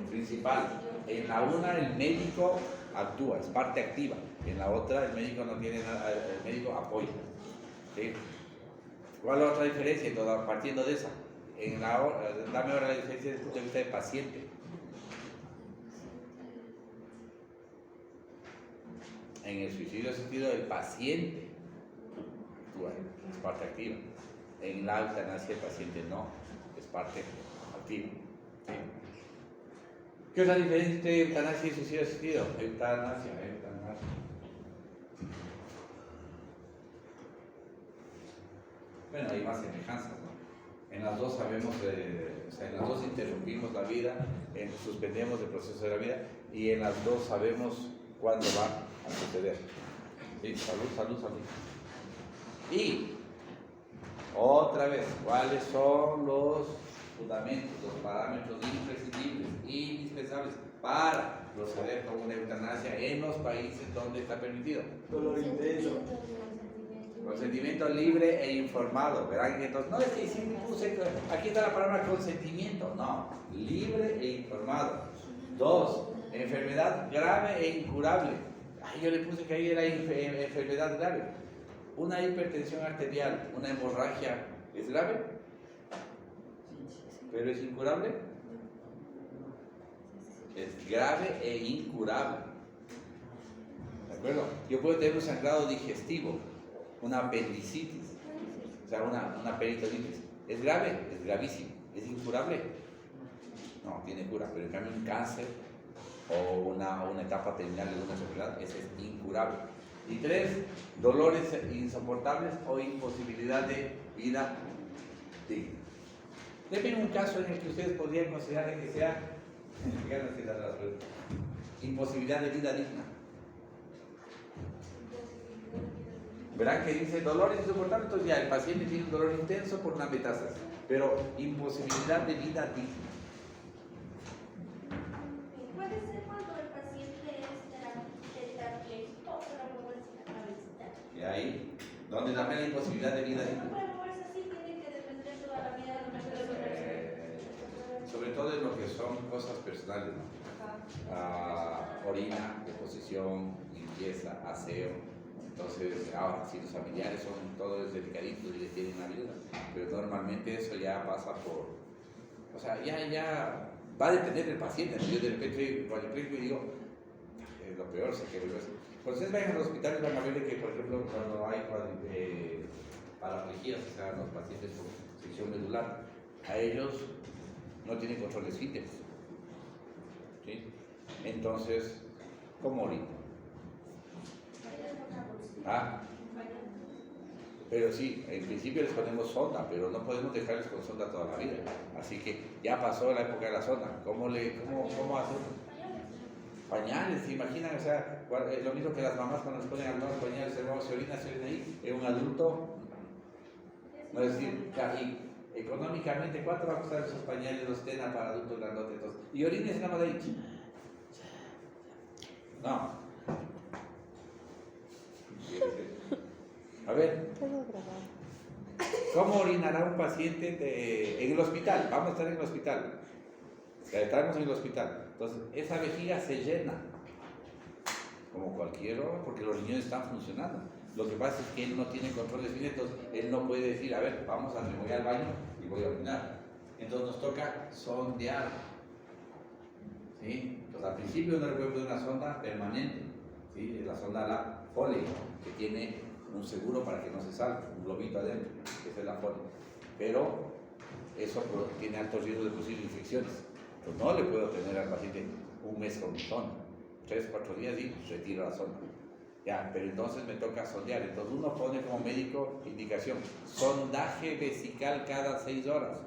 Principal. En la una el médico actúa, es parte activa. En la otra el médico no tiene nada, el médico apoya. ¿Sí? ¿Cuál es la otra diferencia? Entonces, partiendo de esa, dame ahora la diferencia desde el punto de vista del paciente. En el suicidio asistido el paciente actúa, es parte activa. En la eutanasia el paciente no, es parte activa. ¿Sí? ¿Qué es la diferencia entre eutanasia y suicidio asistido? Eutanasia. Bueno, hay más semejanzas, ¿no? En las dos sabemos, o sea, en las dos interrumpimos la vida, suspendemos el proceso de la vida, y en las dos sabemos cuándo va a suceder. ¿Sí? Salud. Y, otra vez, ¿cuáles son los fundamentos, los parámetros imprescindibles, indispensables para proceder con una eutanasia en los países donde está permitido? Dolor intenso. Consentimiento libre e informado. Verán que entonces, no es que siempre puse, aquí está la palabra consentimiento, no, libre e informado. 2, enfermedad grave e incurable. Ay, yo le puse que ahí era enfermedad grave. Una hipertensión arterial, una hemorragia, ¿es grave? ¿Pero es incurable? Es grave e incurable. ¿De acuerdo? Yo puedo tener un sangrado digestivo, una apendicitis, o sea, una peritonitis. ¿Es grave? Es gravísimo. ¿Es incurable? No, tiene cura, pero en cambio un cáncer o una etapa terminal de una enfermedad, ese es incurable. Y 3, dolores insoportables o imposibilidad de vida digna. Denme un caso en el que ustedes podrían considerar que sea imposibilidad de vida digna. Verán que dice dolores insoportables, entonces ya el paciente tiene un dolor intenso por una metástasis, pero imposibilidad de vida digna. puede ser cuando posibilidad de vida. No puede moverse así, tiene que depender toda la vida de una persona. Sobre todo en lo que son cosas personales, ¿no? Orina, deposición, limpieza, aseo. Entonces, ahora, si los familiares son todos delicaditos y les tienen una ayuda, pero normalmente eso ya pasa por, o sea, ya va a depender del paciente. Yo de repente, cuando yo digo, es lo peor, sé que vuelve así. Cuando ustedes vayan a los hospitales van a ver que, por ejemplo, cuando hay paraplegias, o sea, los pacientes con sección medular, a ellos no tienen control de esfínteres, ¿sí? Entonces, ¿cómo orina? Pero sí, en principio les ponemos sonda, pero no podemos dejarles con sonda toda la vida. Así que ya pasó la época de la sonda. ¿Cómo hacen? Pañales, ¿se imaginan? O sea, lo mismo que las mamás cuando les ponen a los pañales, se orina ahí, en un adulto. No es decir, y económicamente, ¿cuánto va a costar esos pañales, los Tena para adultos grandotes? Y orines nada más ahí. No. A ver, ¿cómo orinará un paciente en el hospital? Vamos a estar en el hospital. Estamos en el hospital. Entonces, esa vejiga se llena, como cualquier otro, porque los riñones están funcionando. Lo que pasa es que él no tiene control de esfínter, entonces él no puede decir, a ver, me voy al baño y voy a orinar. Entonces nos toca sondear. ¿Sí? Entonces, al principio uno le puede poner una sonda permanente, ¿sí? Es la sonda la Foley, que tiene un seguro para que no se salga, un globito adentro, que es la Foley. Pero eso tiene alto riesgo de producir infecciones. Entonces no le puedo tener al paciente un mes con mi sonda, 3, 4 días y retiro la sonda. Ya, pero entonces me toca sondear. Entonces uno pone como médico indicación, sondaje vesical cada 6 horas.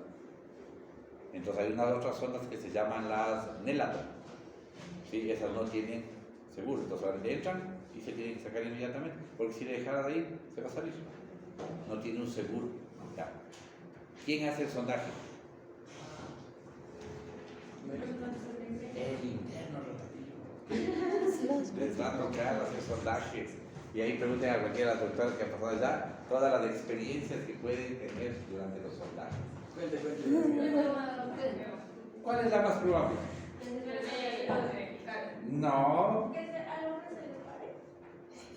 Entonces hay unas otras sondas que se llaman las Nelaton. ¿Sí? Esas no tienen seguro. Entonces ahora entran y se tienen que sacar inmediatamente, porque si le dejara de ahí, se va a salir. No tiene un seguro. Ya. ¿Quién hace el sondaje? El interno rotativo. Les va a tocar hacer sondajes. Y ahí pregunten a cualquiera de las doctoras que han pasado ya todas las experiencias que pueden tener durante los sondajes. ¿Cuál es la más probable? No.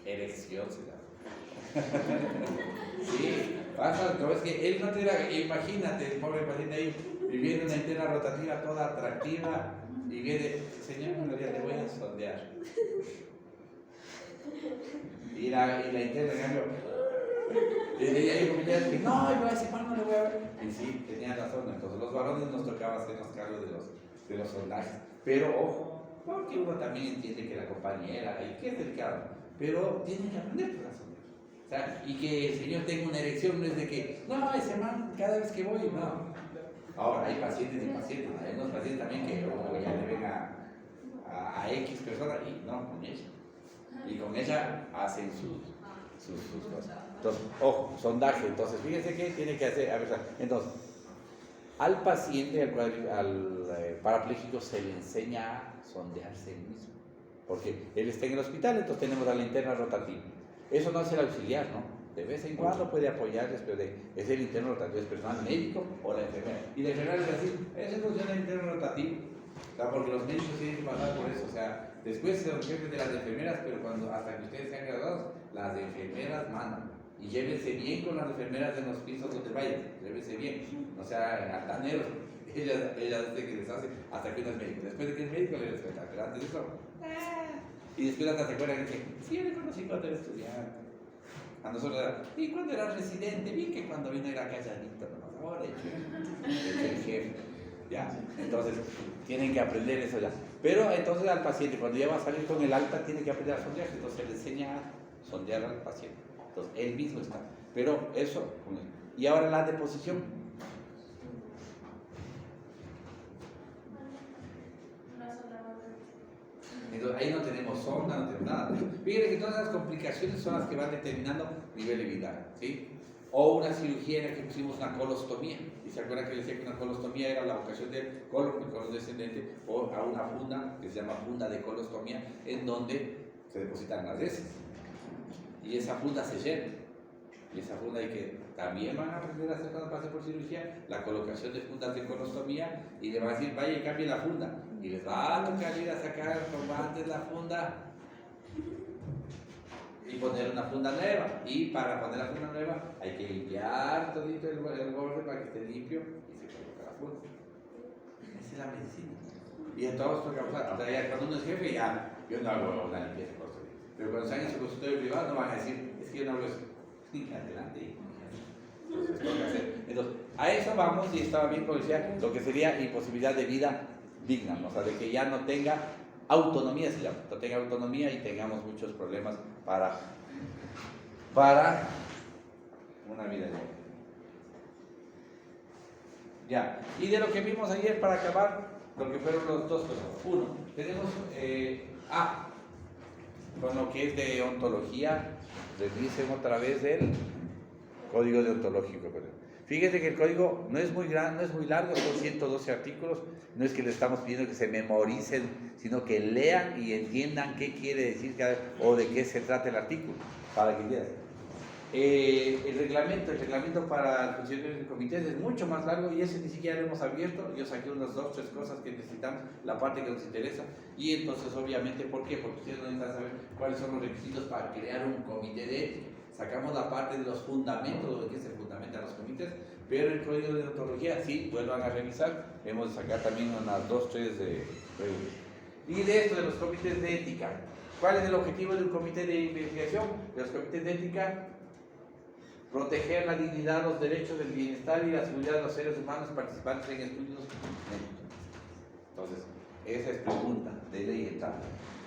Erección se da. Sí, pasa, no es que él no te da, imagínate, el pobre paciente ahí viviendo una antena rotativa toda atractiva y viene, señor, le voy a sondear. Y la interna, en cambio, y ahí que no, yo a ese man no le voy a ver. Y sí, tenía razón, entonces los varones nos tocaba hacernos cargo de los sondajes. Pero ojo, porque uno también entiende que la compañera, y que es delicado, pero tiene que aprender por las sondas. O sea, y que el señor tenga una erección no es de que, no, ese man, cada vez que voy, no. Ahora, hay pacientes y pacientes, hay unos pacientes también que ya le ven a X personas y no, con ella. Y con ella hacen sus cosas. Entonces, ojo, sondaje. Entonces, fíjense qué tiene que hacer. A ver, entonces, al paciente, al parapléjico, se le enseña a sondearse él mismo. Porque él está en el hospital, entonces tenemos la linterna rotativa. Eso no es el auxiliar, ¿no? De vez en cuando puede apoyarles, pero es el interno rotativo, es personal médico o la enfermera. Y la enfermera es así, ese funciona el interno rotativo. O sea, porque los médicos tienen que pasar por eso. O sea, después se los jefes de las enfermeras, pero hasta que ustedes sean graduados, las enfermeras mandan. Y llévense bien con las enfermeras en los pisos donde vayan, llévense bien. O sea, altaneros. Ellas desde que les hace hasta que uno es médico. Después de que es médico le respeta, pero antes de eso. Y después hasta se acuerdan que sí, yo le conocí cuando era estudiante. A nosotros era, y cuando era residente, vi que cuando vino era calladito, nomás. Ahora es el jefe. Ya, entonces tienen que aprender eso ya. Pero entonces al paciente, cuando ya va a salir con el alta, tiene que aprender a sondear. Entonces se le enseña a sondear al paciente. Entonces él mismo está. Pero eso con él. Y ahora la deposición. Entonces, ahí no tenemos sonda, no tenemos nada. Fíjense que todas las complicaciones son las que van determinando nivel de vida, ¿sí? O una cirugía en la que pusimos una colostomía. Y se acuerdan que les decía que una colostomía era la vocación del colon, el colon descendente, o a una funda que se llama funda de colostomía, en donde se depositan las heces. Y esa funda se llena. Y esa funda hay que también van a aprender a hacer cuando pase por cirugía, la colocación de fundas de colostomía, y le van a decir, vaya y cambie la funda. Y les va a tocar ir a sacar como antes la funda y poner una funda nueva. Y para poner la funda nueva hay que limpiar todito el borde para que esté limpio y se coloca la funda. Esa es la medicina. Y entonces, o sea, ya cuando uno es jefe, ya, yo no hago una limpieza. Pero cuando están en su consultorio privado, no van a decir, es que yo no hablo eso. Adelante. Entonces, toca hacer. Entonces, a eso vamos, y estaba bien, como decía, lo que sería imposibilidad de vida digna, ¿no? O sea, de que ya no tenga autonomía, se llama, no tenga autonomía y tengamos muchos problemas para una vida digna. Ya, y de lo que vimos ayer, para acabar, lo que fueron los dos cosas. Uno, tenemos con lo que es de ontología, revisen otra vez el código deontológico. Fíjense que el código no es muy grande, no es muy largo, son 112 artículos, no es que le estamos pidiendo que se memoricen, sino que lean y entiendan qué quiere decir o de qué se trata el artículo, para que vean. El reglamento para el funcionamiento del comité es mucho más largo, y ese ni siquiera lo hemos abierto. Yo saqué unas 2 o 3 cosas que necesitamos, la parte que nos interesa, y entonces obviamente, ¿por qué? Porque ustedes no necesitan saber cuáles son los requisitos para crear un comité de ética. Sacamos la parte de los fundamentos, de qué se fundamentan los comités, pero el código de deontología, sí, vuelvan a revisar, hemos de sacar también unas 2 o 3 de reglas. Y de esto de los comités de ética, ¿cuál es el objetivo de un comité de investigación? De los comités de ética: proteger la dignidad, los derechos, el bienestar y la seguridad de los seres humanos participantes en estudios médicos. Entonces, esa es pregunta de ley y tal.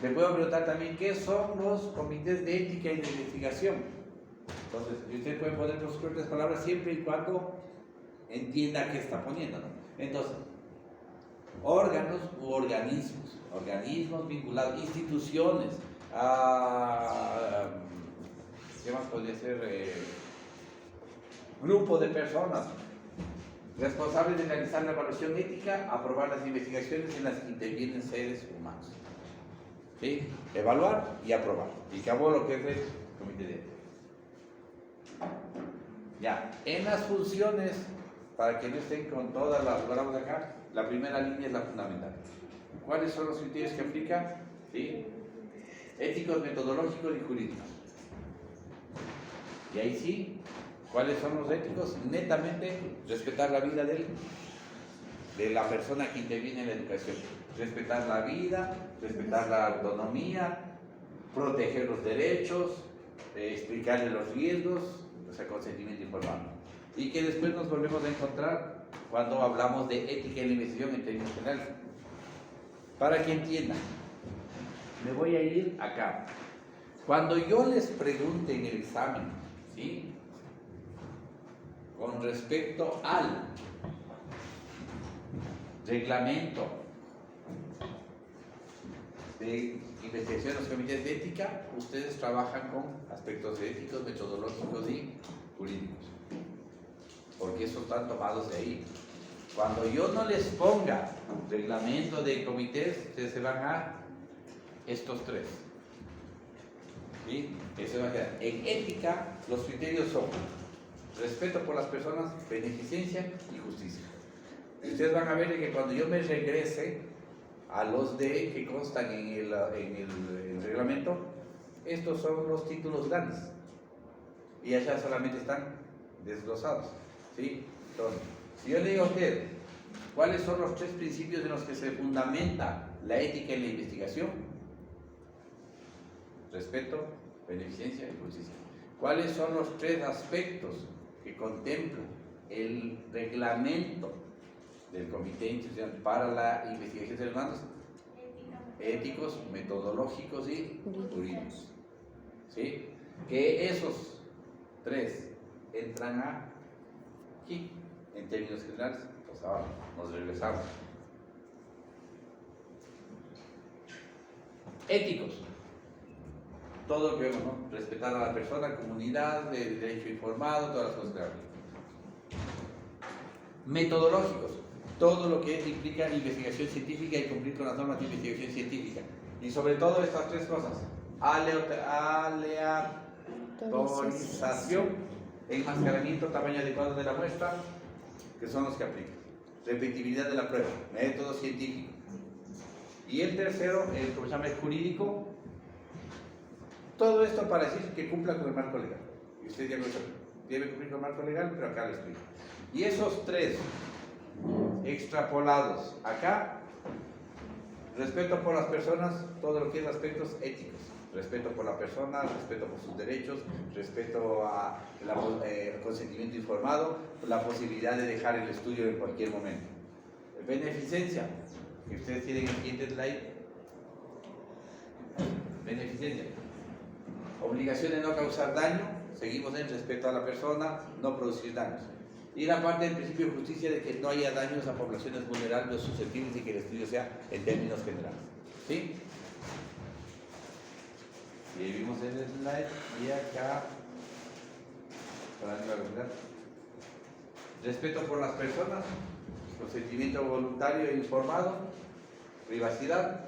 Le puedo preguntar también qué son los comités de ética y de investigación. Entonces, usted puede poner sus propias palabras siempre y cuando entienda qué está poniendo, ¿no? Entonces, órganos u organismos vinculados, instituciones, ¿qué más podría ser? Grupo de personas responsables de realizar la evaluación ética, aprobar las investigaciones en las que intervienen seres humanos. ¿Sí? Evaluar y aprobar. Y acabó lo que es el comité de ética. Ya, en las funciones, para que no estén con todas las palabras acá, la primera línea es la fundamental. ¿Cuáles son los criterios que aplica? ¿Sí? Éticos, metodológicos y jurídicos. Y ahí sí, ¿cuáles son los éticos? Netamente, respetar la vida de la persona que interviene en la educación. Respetar la vida, respetar la autonomía, proteger los derechos, explicarle los riesgos, o sea, consentimiento informado. Y que después nos volvemos a encontrar cuando hablamos de ética en la investigación en términos generales. Para que entiendan, me voy a ir acá. Cuando yo les pregunte en el examen, ¿sí?, con respecto al reglamento de investigación de los comités de ética, ustedes trabajan con aspectos éticos, metodológicos y jurídicos, porque esos están tomados de ahí. Cuando yo no les ponga reglamento de comités, ustedes se van a estos 3. ¿Sí? Eso va a quedar. En ética, los criterios son respeto por las personas, beneficencia y justicia. Y ustedes van a ver que cuando yo me regrese a los D que constan en el reglamento, estos son los títulos grandes. Y allá solamente están desglosados. ¿Sí? Entonces, si yo le digo a usted, ¿cuáles son los 3 principios en los que se fundamenta la ética en la investigación? Respeto, beneficencia y justicia. ¿Cuáles son los 3 aspectos que contempla el reglamento del Comité Institucional para la Investigación de Seres Humanos? Éticos, metodológicos y jurídicos. ¿Sí? Que esos 3 entran aquí, en términos generales. Pues ahora nos regresamos. Éticos. Todo lo que vemos, ¿no? Respetar a la persona, comunidad, el derecho informado, todas las cosas que hablan. Metodológicos. Todo lo que implica investigación científica y cumplir con las normas de investigación científica. Y sobre todo estas 3 cosas. Aleatorización, enmascaramiento, tamaño adecuado de la muestra, que son los que aplican. Repetibilidad de la prueba, método científico. Y el tercero, el que se llama el jurídico. Todo esto para decir que cumpla con el marco legal. Y usted ya lo sabe, debe cumplir con el marco legal, pero acá lo explico. Y esos tres extrapolados acá, respeto por las personas, todo lo que es aspectos éticos. Respeto por la persona, respeto por sus derechos, respeto a consentimiento informado, la posibilidad de dejar el estudio en cualquier momento. Beneficencia, que ustedes tienen el siguiente slide. Beneficencia. Obligación de no causar daño, seguimos en respeto a la persona, no producir daños. Y la parte del principio de justicia de que no haya daños a poblaciones vulnerables o susceptibles y que el estudio sea en términos generales. ¿Sí? Y ahí vimos el slide y acá, para no olvidar, respeto por las personas, consentimiento voluntario e informado, privacidad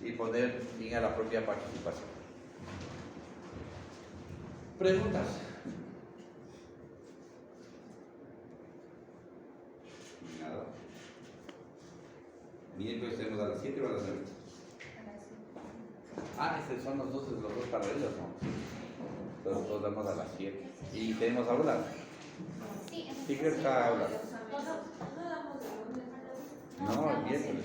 y poner fin a la propia participación. ¿Preguntas? Nada. Miércoles tenemos a las 7 o a las 9. Estos son los dos paralelos, ¿no? Los dos damos a las 7. Y tenemos aulas. Sí, que está aula. No, el miércoles.